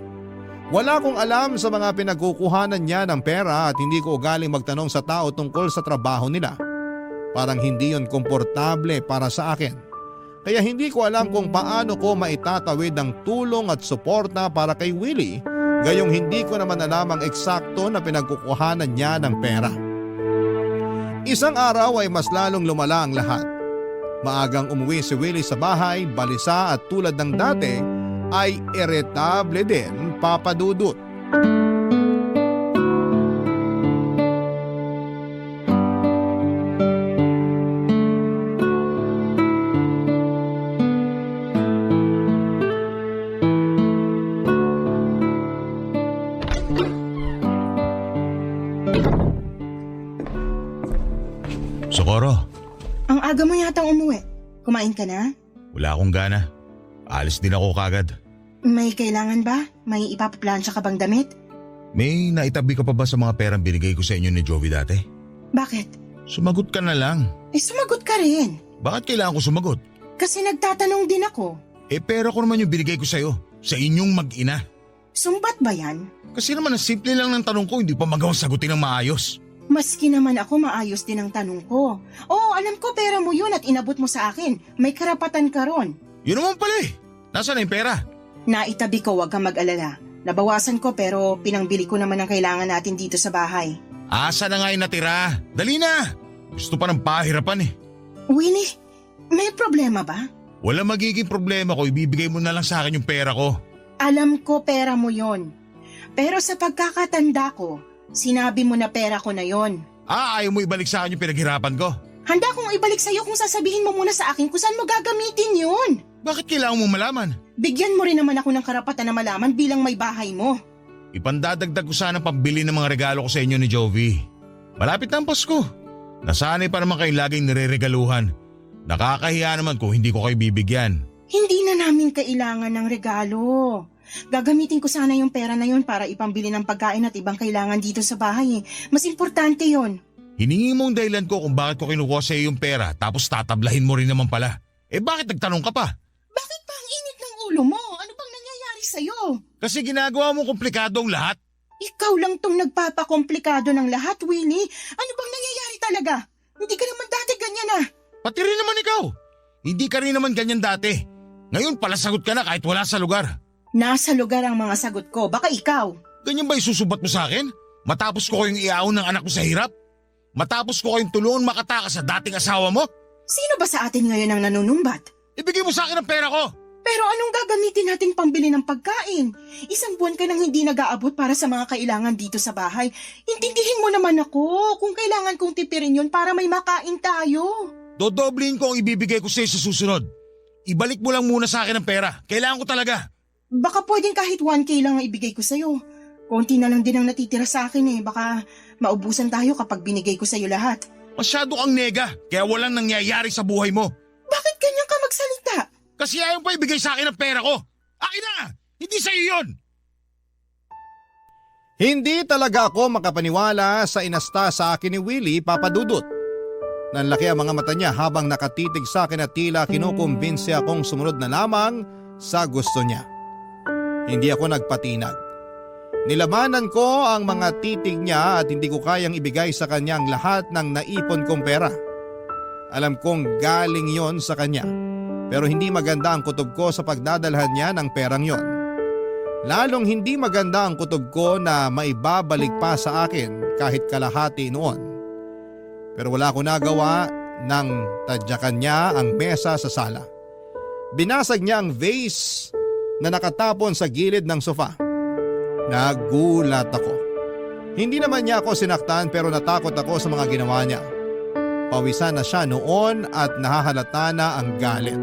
Wala akong alam sa mga pinagkukuhanan niya ng pera at hindi ko ugaling magtanong sa tao tungkol sa trabaho nila. Parang hindi yon komportable para sa akin. Kaya hindi ko alam kung paano ko maitatawid ang tulong at suporta para kay Willie, gayong hindi ko naman alam ang eksakto na pinagkukuhanan niya ng pera. Isang araw ay mas lalong lumala ang lahat. Maagang umuwi si Willie sa bahay, balisa at tulad ng dati ay iritable din, Papa Dudut. Socorro, Ang aga mo yatang umuwi. Kumain ka na? wala akong gana. Alis din ako kagad. May kailangan ba? May ipapaplansya ka bang damit? May naitabi ka pa ba sa mga perang binigay ko sa inyo ni Jovi dati? Bakit? Sumagot ka na lang. Sumagot ka rin. Bakit kailangan ko sumagot? Kasi nagtatanong din ako. Pera ko naman yung binigay ko sa'yo. Sa inyong mag-ina. Sumbat ba yan? Kasi naman ang simple lang ng tanong ko, hindi pa magawang sagutin ng maayos. Maski naman ako maayos din ang tanong ko. Oo, alam ko pera mo yun at inabot mo sa akin. May karapatan ka ron. Yun naman pala eh. Nasaan na yung pera? Naitabi ko, wag kang mag-alala. Nabawasan ko pero pinangbili ko naman ang kailangan natin dito sa bahay. Asa na nga yung natira? Dali na! Gusto pa ng pahirapan eh. Willie, may problema ba? Wala magiging problema ko, ibibigay mo na lang sa akin yung pera ko. Alam ko pera mo yon. Pero sa pagkakatanda ko, sinabi mo na pera ko na yon. Ayaw mo ibalik sa akin yung pinaghirapan ko? Handa kong ibalik sa'yo kung sasabihin mo muna sa akin kung saan mo gagamitin yun. Bakit kailangan mo malaman? Bigyan mo rin naman ako ng karapatan na malaman bilang may bahay mo. Ipandadagdag ko sana pambili ng mga regalo ko sa inyo ni Jovi. Malapit na ang Pasko. Nasanay pa naman kayong laging nireregaluhan. Nakakahiya naman kung hindi ko kayo bibigyan. Hindi na namin kailangan ng regalo. Gagamitin ko sana yung pera na yun para ipambili ng pagkain at ibang kailangan dito sa bahay. Mas importante yon. Hiningi mo ang dahilan ko kung bakit ko kinukuha sa iyo yung pera tapos tatablahin mo rin naman pala. Bakit nagtanong ka pa? Bakit pa ang init ng ulo mo? Ano bang nangyayari sa'yo? Kasi ginagawa mo komplikado ang lahat. Ikaw lang tong nagpapakomplikado ng lahat, Willie. Ano bang nangyayari talaga? Hindi ka naman dati ganyan ah. Pati rin naman ikaw. Hindi ka rin naman ganyan dati. Ngayon pala sagot ka na kahit wala sa lugar. Nasa lugar ang mga sagot ko. Baka ikaw. Ganyan ba isusubat mo sa akin? Matapos ko kayong iaon ng anak ko sa hirap? Matapos ko kayong tulungan makatakas sa dating asawa mo? Sino ba sa atin ngayon ang nanunumbat? Ibigay mo sa akin ang pera ko! Pero anong gagamitin nating pambili ng pagkain? Isang buwan ka nang hindi nag-aabot para sa mga kailangan dito sa bahay. Intindihin mo naman ako kung kailangan kong tipirin yun para may makain tayo. Dodoblin ko ang ibibigay ko sa iyo sa susunod. Ibalik mo lang muna sa akin ang pera. Kailangan ko talaga. Baka pwedeng kahit 1K lang ang ibigay ko sa'yo. Konti na lang din ang natitira sa akin eh. Baka maubusan tayo kapag binigay ko sa'yo lahat. Masyado kang nega, kaya walang nangyayari sa buhay mo. Bakit ganyan ka magsalita? Kasi ayaw pa ibigay sa akin ang pera ko. Akin na! Hindi sa iyo yun! Hindi talaga ako makapaniwala sa inasta sa akin ni Willie, Papa Dudut. Nanlaki ang mga mata niya habang nakatitig sa akin at tila kinukumbinsi akong sumunod na lamang sa gusto niya. Hindi ako nagpatinag. Nilabanan ko ang mga titig niya at hindi ko kayang ibigay sa kanyang lahat ng naipon kong pera. Alam kong galing yon sa kanya, pero hindi maganda ang kutob ko sa pagdadalhan niya ng perang yon. Lalong hindi maganda ang kutob ko na maibabalik pa sa akin kahit kalahati noon. Pero wala ko nagawa nang tadyakan niya ang mesa sa sala. Binasag niya ang vase na nakatapon sa gilid ng sofa. Nagulat ako. Hindi naman niya ako sinaktan pero natakot ako sa mga ginawa niya. Pawisan na siya noon at nahahalata na ang galit.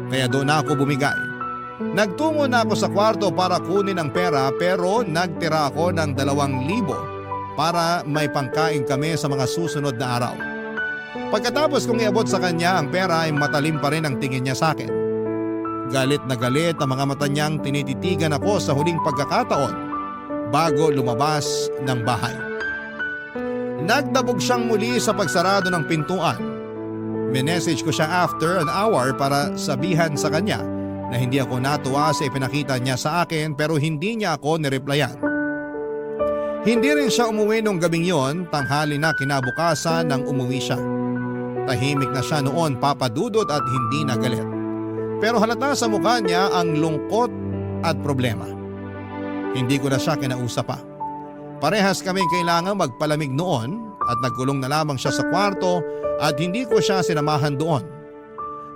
Kaya doon na ako bumigay. Nagtungo na ako sa kwarto para kunin ang pera pero nagtira ako ng 2,000 para may pangkain kami sa mga susunod na araw. Pagkatapos kong iabot sa kanya ang pera ay matalim pa rin ang tingin niya sa akin. Galit na galit ang mga mata niyang tinititigan ako sa huling pagkakataon bago lumabas ng bahay. Nagdabog siyang muli sa pagsarado ng pintuan. Minessage ko siya after an hour para sabihan sa kanya na hindi ako natuwa sa ipinakita niya sa akin pero hindi niya ako nireplyan. Hindi rin siya umuwi nung gabing yon, tanghali na kinabukasan nang umuwi siya. Tahimik na siya noon, Papa Dudut, at hindi na galit. Pero halata sa mukha niya ang lungkot at problema. Hindi ko na siya kinausap pa. Parehas kaming kailangang magpalamig noon at nagkulong na lamang siya sa kwarto at hindi ko siya sinamahan doon.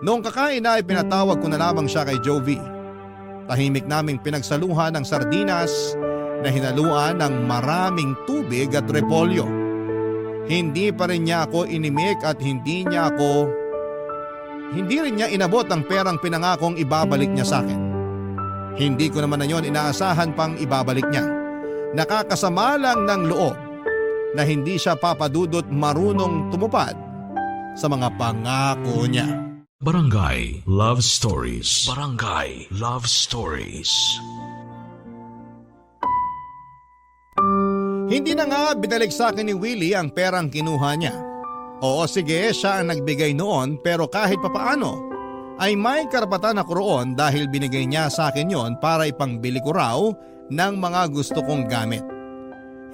Noong kakain na ay pinatawag ko na lamang siya kay Jovi. Tahimik naming pinagsaluhan ng sardinas na hinaluan ng maraming tubig at repolyo. Hindi pa rin niya ako inimik at hindi rin niya inabot ang perang pinangakong ibabalik niya sa akin. Hindi ko naman na yon inaasahan pang ibabalik niya. Nakakasama lang ng loob na hindi siya papadudot marunong tumupad sa mga pangako niya. Barangay Love Stories. Barangay Love Stories. Hindi na nga binalik sa akin ni Willie ang perang kinuha niya. Oo sige, siya ang nagbigay noon pero kahit papaano ay may karapatan ako roon dahil binigay niya sa akin yon para ipangbili ko raw ng mga gusto kong gamit.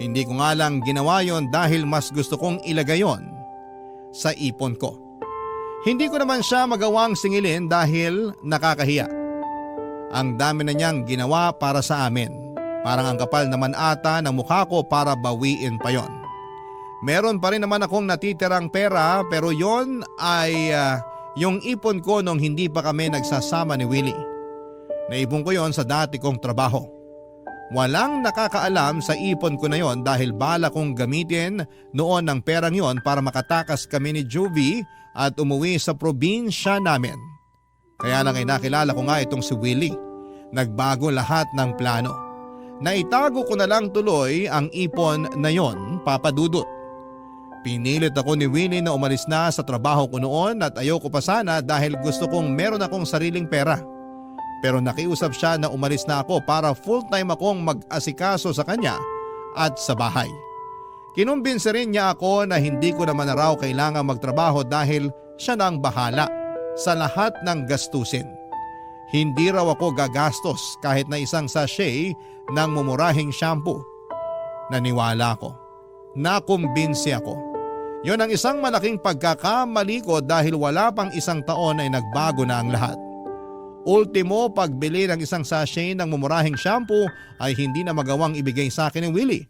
Hindi ko nga lang ginawa yon dahil mas gusto kong ilagay yon sa ipon ko. Hindi ko naman siya magawang singilin dahil nakakahiya. Ang dami na niyang ginawa para sa amin. Parang ang kapal naman ata ng mukha ko para bawiin pa yon. Meron pa rin naman akong natitirang pera pero yon ay yung ipon ko nung hindi pa kami nagsasama ni Willie. Naipon ko yon sa dati kong trabaho. Walang nakakaalam sa ipon ko na yon dahil bala kong gamitin noon ang perang yon para makatakas kami ni Juvie at umuwi sa probinsya namin. Kaya lang ay nakilala ko nga itong si Willie. Nagbago lahat ng plano. Naitago ko na lang tuloy ang ipon na yon, Papa Dudut. Pinilit ako ni Willie na umalis na sa trabaho ko noon at ayoko pa sana dahil gusto kong meron akong sariling pera. Pero nakiusap siya na umalis na ako para full-time akong mag-asikaso sa kanya at sa bahay. Kinumbinsi rin niya ako na hindi ko naman na raw kailangang magtrabaho dahil siya na ang bahala sa lahat ng gastusin. Hindi raw ako gagastos kahit na isang sachet ng mumurahing shampoo. Naniwala ako. Nakumbinsi ako. Yon ang isang malaking pagkakamali ko dahil wala pang isang taon ay nagbago na ang lahat. Ultimo, pagbili ng isang sachet ng mumurahing shampoo ay hindi na magawang ibigay sa akin ni Willie.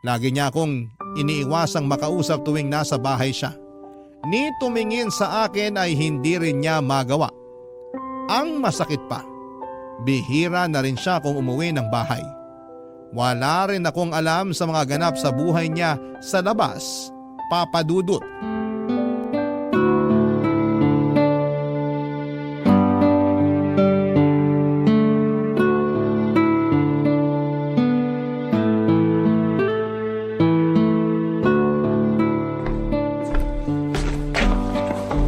Lagi niya akong iniiwasang makausap tuwing nasa bahay siya. Ni tumingin sa akin ay hindi rin niya magawa. Ang masakit pa, bihira na rin siya kung umuwi ng bahay. Wala rin akong alam sa mga ganap sa buhay niya sa labas, Papa Dudut.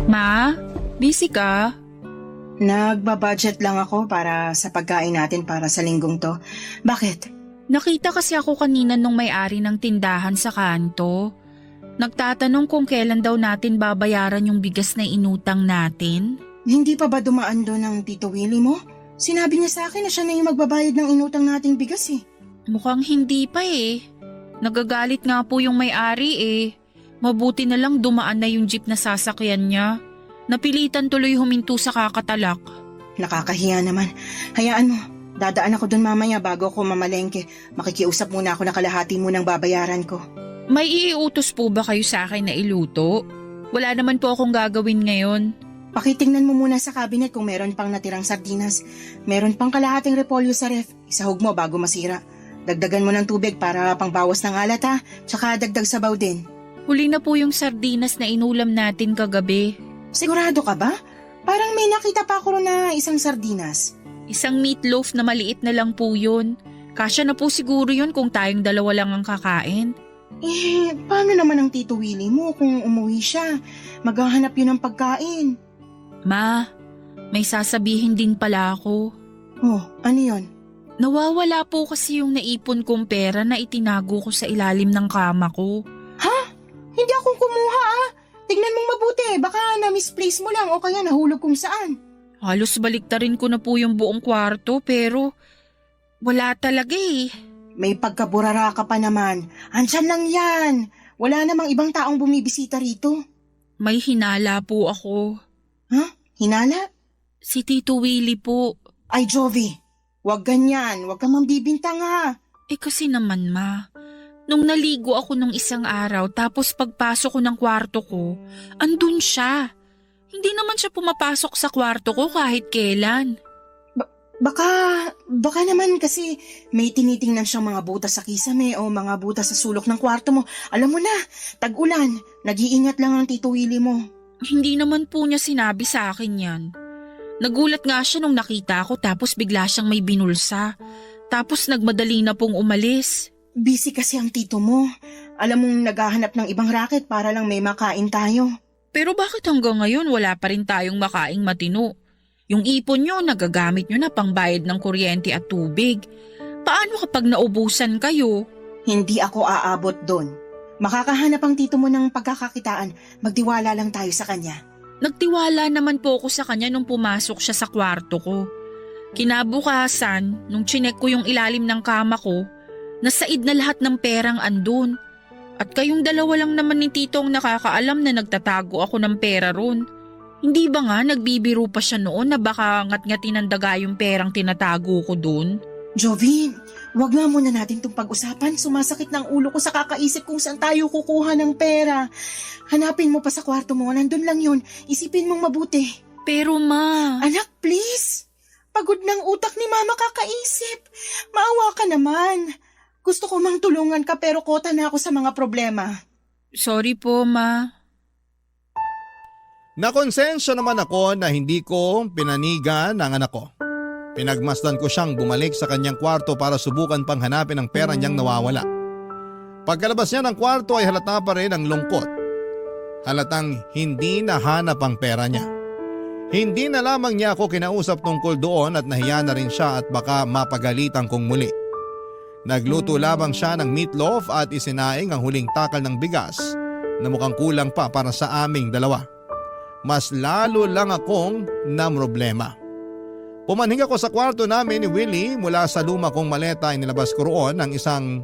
Ma, busy ka? Nagbabudget lang ako para sa pagkain natin para sa linggong to. Bakit? Nakita kasi ako kanina nung may-ari ng tindahan sa kanto. Nagtatanong kung kailan daw natin babayaran yung bigas na inutang natin. Hindi pa ba dumaan doon ng Tito Willie mo? Sinabi niya sa akin na siya na yung magbabayad ng inutang nating bigas eh. Mukhang hindi pa eh. Nagagalit nga po yung may-ari eh. Mabuti na lang dumaan na yung jeep na sasakyan niya. Napilitan tuloy huminto sa kakatalak. Nakakahiya naman. Hayaan mo, dadaan ako doon mamaya bago ako mamalengke. Makikiusap muna ako na kalahati munang babayaran ko. May iutos po ba kayo sa akin na iluto? Wala naman po akong gagawin ngayon. Pakitingnan mo muna sa cabinet kung meron pang natirang sardinas. Meron pang kalahating repolyo sa ref. Isahog mo bago masira. Dagdagan mo ng tubig para pangbawas ng alat ha. Tsaka dagdag sabaw din. Huli na po yung sardinas na inulam natin kagabi. Sigurado ka ba? Parang may nakita pa ako na isang sardinas. Isang meatloaf na maliit na lang po yun. Kasya na po siguro yun kung tayong dalawa lang ang kakain. Paano naman ang Tito Willie mo kung umuwi siya? Maghahanap yun ng pagkain. Ma, may sasabihin din pala ako. Oh, ano yun? Nawawala po kasi yung naipon kong pera na itinago ko sa ilalim ng kama ko. Ha? Hindi akong kumuha ah. Tignan mong mabuti, baka na-misplace mo lang o kaya nahulog kung saan. Halos baliktarin ko na po yung buong kwarto pero wala talaga eh. May pagkaburara ka pa naman. Andyan lang yan. Wala namang ibang taong bumibisita rito. May hinala po ako. Ha? Hinala? Si Tito Willie po. Ay, Jovi, wag ganyan. Wag ka mambibintang ha. Eh kasi naman ma, nung naligo ako nung isang araw tapos pagpasok ko ng kwarto ko, andun siya. Hindi naman siya pumapasok sa kwarto ko kahit kailan. Baka naman kasi may tinitingnan siyang mga butas sa kisame o mga butas sa sulok ng kwarto mo. Alam mo na, tag-ulan, nag-iingat lang ang Tito Willie mo. Hindi naman po niya sinabi sa akin yan. Nagulat nga siya nung nakita ko tapos bigla siyang may binulsa. Tapos nagmadali na pong umalis. Busy kasi ang tito mo. Alam mong naghahanap ng ibang racket para lang may makain tayo. Pero bakit hanggang ngayon wala pa rin tayong makaing matino? Yung ipon nyo, nagagamit nyo na pangbayad ng kuryente at tubig. Paano kapag naubusan kayo? Hindi ako aabot doon. Makakahanap ang tito mo ng pagkakakitaan. Magtiwala lang tayo sa kanya. Nagtiwala naman po ako sa kanya nung pumasok siya sa kwarto ko. Kinabukasan, nung chinek ko yung ilalim ng kama ko, nasaid na lahat ng perang andun. At kayong dalawa lang naman ni Tito ang nakakaalam na nagtatago ako ng pera ron. Hindi ba nga nagbibiro pa siya noon na baka ngat-ngatin ng daga yung perang tinatago ko dun? Jovi, wag nga muna natin itong pag-usapan. Sumasakit ng ulo ko sa kakaisip kung saan tayo kukuha ng pera. Hanapin mo pa sa kwarto mo, nandun lang yun. Isipin mong mabuti. Pero ma... Anak, please. Pagod ng utak ni Mama kakaisip. Maawa ka naman. Gusto ko mang tulungan ka pero kota na ako sa mga problema. Sorry po, ma. Nakonsensya naman ako na hindi ko pinanigan ang anak ko. Pinagmasdan ko siyang bumalik sa kanyang kwarto para subukan pang hanapin ang pera niyang nawawala. Pagkalabas niya ng kwarto ay halata pa rin ang lungkot. Halatang hindi nahanap ang pera niya. Hindi na lamang niya ako kinausap tungkol doon at nahiya na rin siya at baka mapagalitan kong muli. Nagluto lamang siya ng meatloaf at isinaing ang huling takal ng bigas na mukhang kulang pa para sa aming dalawa. Mas lalo lang akong namroblema. Pumanhing ako sa kwarto namin ni Willie. Mula sa luma kong maleta ay nilabas ko roon ang isang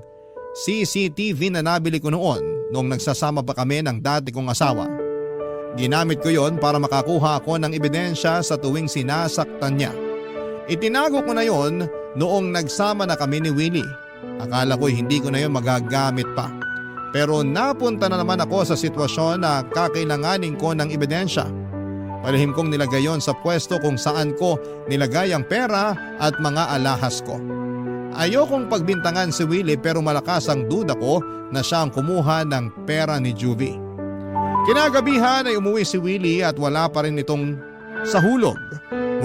CCTV na nabili ko noon nung nagsasama pa kami ng dati kong asawa. Ginamit ko yon para makakuha ako ng ebidensya sa tuwing sinasaktan niya. Itinago ko na yon noong nagsama na kami ni Willie. Akala ko hindi ko na yon magagamit pa. Pero napunta na naman ako sa sitwasyon na kakailanganin ko ng ebidensya. Palihim kong nilagay yon sa pwesto kung saan ko nilagay ang pera at mga alahas ko. Ayokong pagbintangan si Willie pero malakas ang duda ko na siya ang kumuha ng pera ni Juvie. Kinagabihan ay umuwi si Willie at wala pa rin itong sa hulog.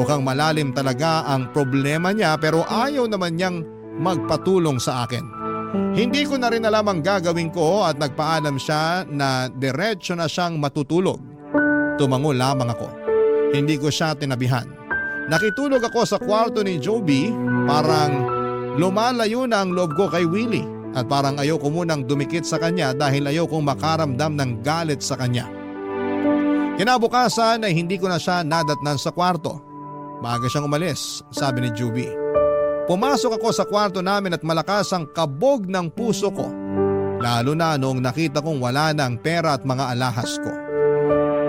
Mukhang malalim talaga ang problema niya pero ayaw naman niyang magpatulong sa akin. Hindi ko na rin alam ang gagawin ko at nagpaalam siya na diretsyo na siyang matutulog. Tumango lamang ako. Hindi ko siya tinabihan. Nakitulog ako sa kwarto ni Joby. Parang lumalayo na ang loob ko kay Willie at parang ayaw ko munang dumikit sa kanya dahil ayaw kong makaramdam ng galit sa kanya. Kinabukasan ay hindi ko na siya nadatnan sa kwarto. Maaga siyang umalis, sabi ni Joby. Pumasok ako sa kwarto namin at malakas ang kabog ng puso ko. Lalo na noong nakita kong wala na ang pera at mga alahas ko.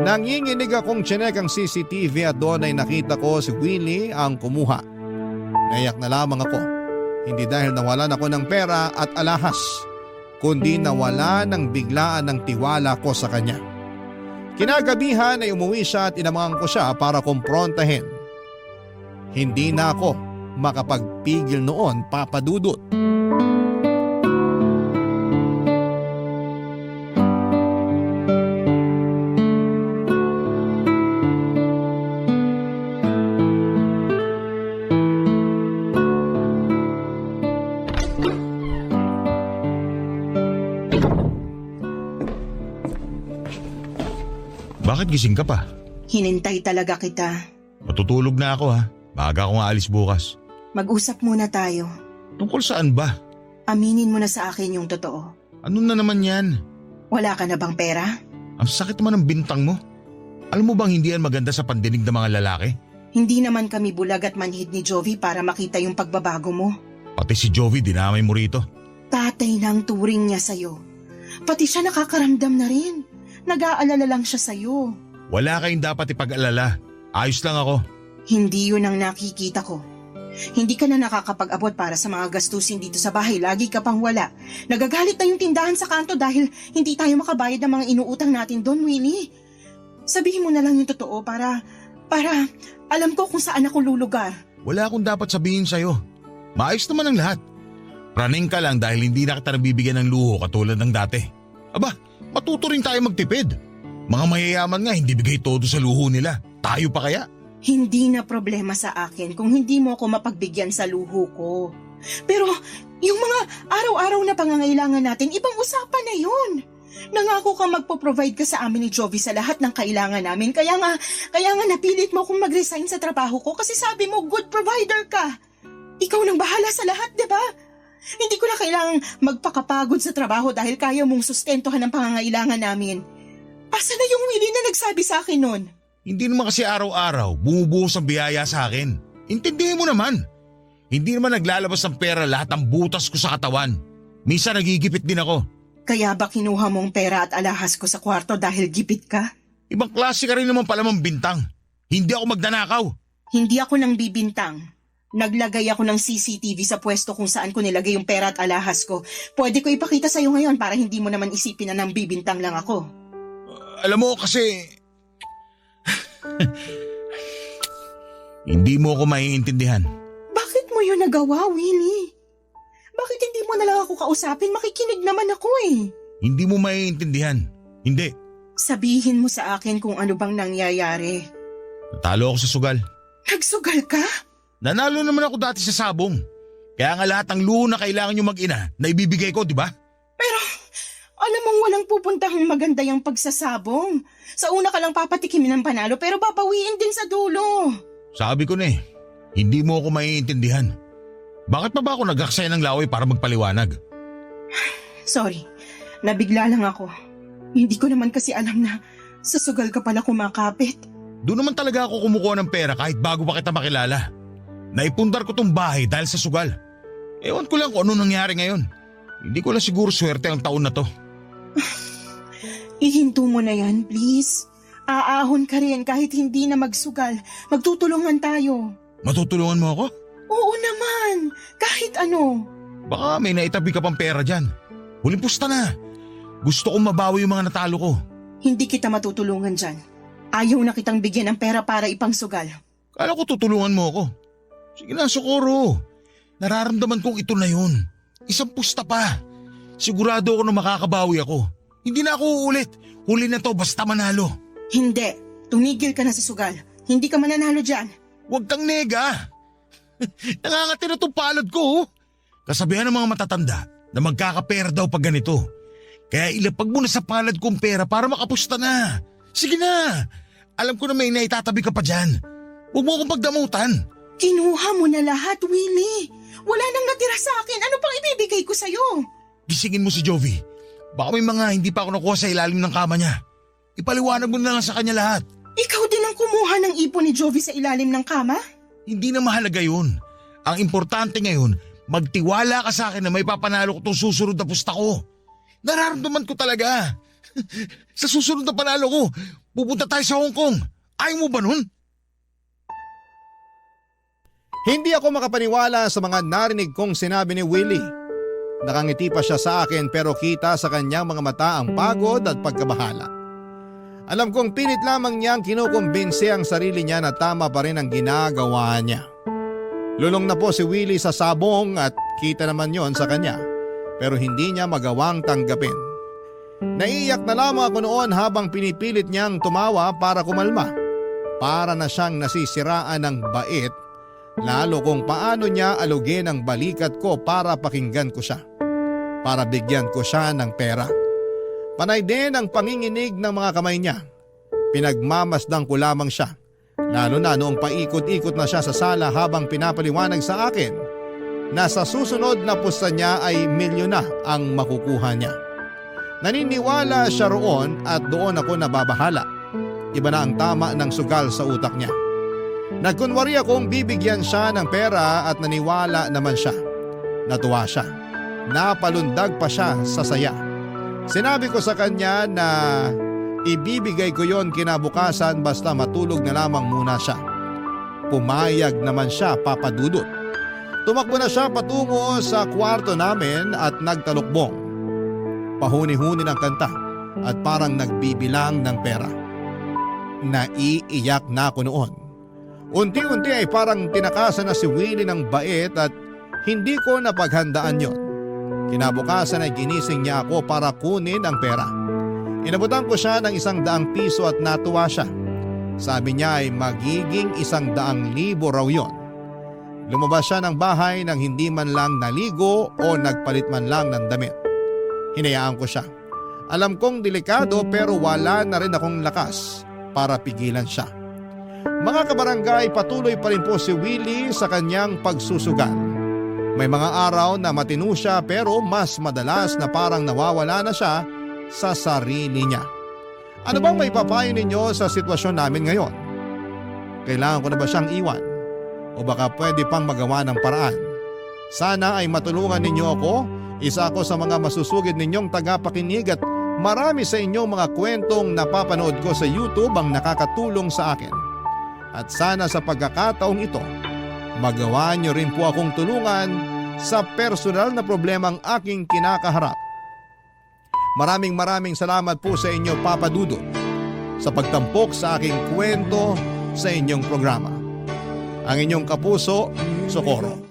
Nanginginig akong tsinek ang CCTV at doon ay nakita ko si Willie ang kumuha. Naiyak na lamang ako. Hindi dahil nawalan ako ng pera at alahas, kundi nawala ng biglaan ng tiwala ko sa kanya. Kinagabihan ay umuwi siya at inamangan ko siya para kumprontahin. Hindi na ako makapagpigil noon, Papa Dudut. Bakit gising ka pa? Hinintay talaga kita. Matutulog na ako ha. Maaga akong aalis bukas. Mag-usap muna tayo. Tungkol saan ba? Aminin mo na sa akin yung totoo. Ano na naman yan? Wala ka na bang pera? Ang sakit naman ng bintang mo. Alam mo bang hindi yan maganda sa pandinig ng mga lalaki? Hindi naman kami bulag at manhid ni Jovi para makita yung pagbabago mo. Pati si Jovi dinamay mo rito. Tatay na ang turing niya sa'yo. Pati siya nakakaramdam na rin. Nag-aalala lang siya sa'yo. Wala kayong dapat ipag-alala. Ayos lang ako. Hindi yun ang nakikita ko. Hindi ka na nakakapag-abot para sa mga gastusin dito sa bahay. Lagi ka pang wala. Nagagalit na yung tindahan sa kanto dahil hindi tayo makabayad ng mga inuutang natin doon, Willie. Sabihin mo na lang yung totoo para alam ko kung saan ako lulugar. Wala akong dapat sabihin sa'yo. Maayos naman ang lahat. Praning ka lang dahil hindi na kita nabibigyan ng luho katulad ng dati. Aba, matuto rin tayo magtipid. Mga mayayaman nga hindi bigay todo sa luho nila. Tayo pa kaya? Hindi na problema sa akin kung hindi mo ako mapagbigyan sa luho ko. Pero yung mga araw-araw na pangangailangan natin, ibang usapan na yun. Nangako ka magpo-provide ka sa amin ni Jovi sa lahat ng kailangan namin. Kaya nga napilit mo akong mag-resign sa trabaho ko kasi sabi mo good provider ka. Ikaw nang bahala sa lahat, di ba? Hindi ko na kailangang magpakapagod sa trabaho dahil kaya mong sustentuhan ang pangangailangan namin. Asa na yung Willie na nagsabi sa akin nun? Hindi naman kasi araw-araw bumubuhos ang biyaya sa akin. Intindihin mo naman. Hindi naman naglalabas ng pera lahat ng butas ko sa katawan. Minsan nagigipit din ako. Kaya ba kinuha mong pera at alahas ko sa kwarto dahil gipit ka? Ibang klase ka rin naman pala mong bintang. Hindi ako magnanakaw. Hindi ako nang bibintang. Naglagay ako ng CCTV sa pwesto kung saan ko nilagay yung pera at alahas ko. Pwede ko ipakita sa'yo ngayon para hindi mo naman isipin na nang bibintang lang ako. Alam mo kasi… Hindi mo ako maiintindihan. Bakit mo yun nagawa, Willie? Bakit hindi mo na lang ako kausapin? Makikinig naman ako eh. Hindi mo maiintindihan. Hindi. Sabihin mo sa akin kung ano bang nangyayari. Natalo ako sa sugal. Nagsugal ka? Nanalo naman ako dati sa sabong. Kaya nga lahat ng luho na kailangan nyo mag-ina na ibibigay ko, di ba? Pero alam mong walang pupuntahang maganda yung pagsasabong. Sa una ka lang papatikimin ng panalo pero babawiin din sa dulo. Sabi ko na eh, hindi mo ako maiintindihan. Bakit pa ba ako nag-aksaya ng laway para magpaliwanag? Sorry, nabigla lang ako. Hindi ko naman kasi alam na sa sugal ka pala kumakapit. Doon naman talaga ako kumukuha ng pera kahit bago pa kita makilala. Naipundar ko tong bahay dahil sa sugal. Ewan ko lang kung ano nangyari ngayon. Hindi ko lang siguro swerte ang taon na to. Ihinto mo na yan, please. Aahon ka rin kahit hindi na magsugal. Magtutulungan tayo. Matutulungan mo ako? Oo naman, kahit ano. Baka may naitabi ka pang pera dyan. Huling pusta na. Gusto kong mabawi yung mga natalo ko. Hindi kita matutulungan dyan. Ayaw na kitang bigyan ng pera para ipangsugal. Kala ko tutulungan mo ako. Sige na, Socorro. Nararamdaman kong ito na yun. Isang pusta pa. Sigurado ako na makakabawi ako. Hindi na ako uulit. Huli na to basta manalo. Hindi. Tumigil ka na sa sugal. Hindi ka mananalo dyan. Huwag kang nega. Nangangati na itong palad ko. Kasabihan ng mga matatanda na magkakapera daw pag ganito. Kaya ilapag mo na sa palad kong pera para makapusta na. Sige na. Alam ko na may naitatabi ka pa dyan. Huwag mo akong pagdamutan. Kinuha mo na lahat, Willie. Wala nang natira sa akin. Ano pang ibibigay ko sa'yo? Gisingin mo si Jovi. Baka may mga hindi pa ako nakuha sa ilalim ng kama niya. Ipaliwanag mo na lang sa kanya lahat. Ikaw din ang kumuha ng ipon ni Jovi sa ilalim ng kama? Hindi na mahalaga yun. Ang importante ngayon, magtiwala ka sa akin na may papanalo ko itong susunod na pusta ko. Nararamdaman ko talaga. Sa susunod na panalo ko, pupunta tayo sa Hong Kong. Ayaw mo ba nun? Hindi ako makapaniwala sa mga narinig kong sinabi ni Willie. Nakangiti pa siya sa akin pero kita sa kanyang mga mata ang pagod at pagkabahala. Alam kong pilit lamang niyang kinukumbinsi ang sarili niya na tama pa rin ang ginagawa niya. Lulong na po si Willie sa sabong at kita naman yon sa kanya pero hindi niya magawang tanggapin. Naiiyak na lamang ako noon habang pinipilit niyang tumawa para kumalma. Para na siyang nasisiraan ng bait. Lalo kung paano niya alugin ang balikat ko para pakinggan ko siya. Para bigyan ko siya ng pera. Panay din ang panginginig ng mga kamay niya. Pinagmamasdang ko lamang siya. Lalo na noong paikot-ikot na siya sa sala habang pinapaliwanag sa akin na sa susunod na pusta niya ay milyon na ang makukuha niya. Naniniwala siya roon at doon ako nababahala. Iba na ang tama ng sugal sa utak niya. Nagkunwari akong bibigyan siya ng pera at naniwala naman siya. Natuwa siya. Napalundag pa siya sa saya. Sinabi ko sa kanya na ibibigay ko yon kinabukasan basta matulog na lamang muna siya. Pumayag naman siya, Papa Dudut. Tumakbo na siya patungo sa kwarto namin at nagtalukbong. Pahuni-huni ng kanta at parang nagbibilang ng pera. Naiiyak na ako noon. Unti-unti ay parang tinakasan na si Willie ng bait at hindi ko napaghandaan yon. Kinabukasan ay ginising niya ako para kunin ang pera. Inabutan ko siya ng 100 piso at natuwa siya. Sabi niya ay magiging 100,000 raw yon. Lumabas siya ng bahay nang hindi man lang naligo o nagpalit man lang ng damit. Hinayaan ko siya. Alam kong delikado pero wala na rin akong lakas para pigilan siya. Mga kabarangay, patuloy pa rin po si Willie sa kanyang pagsusugal. May mga araw na matino siya pero mas madalas na parang nawawala na siya sa sarili niya. Ano bang may papayo ninyo sa sitwasyon namin ngayon? Kailangan ko na ba siyang iwan? O baka pwede pang magawa ng paraan? Sana ay matulungan ninyo ako. Isa ako sa mga masusugid ninyong tagapakinig at marami sa inyong mga kwentong napapanood ko sa YouTube ang nakakatulong sa akin. At sana sa pagkakataong ito, magawa niyo rin po akong tulungan sa personal na problemang aking kinakaharap. Maraming salamat po sa inyo, Papa Dudut, sa pagtampok sa aking kwento sa inyong programa. Ang inyong kapuso, Socorro.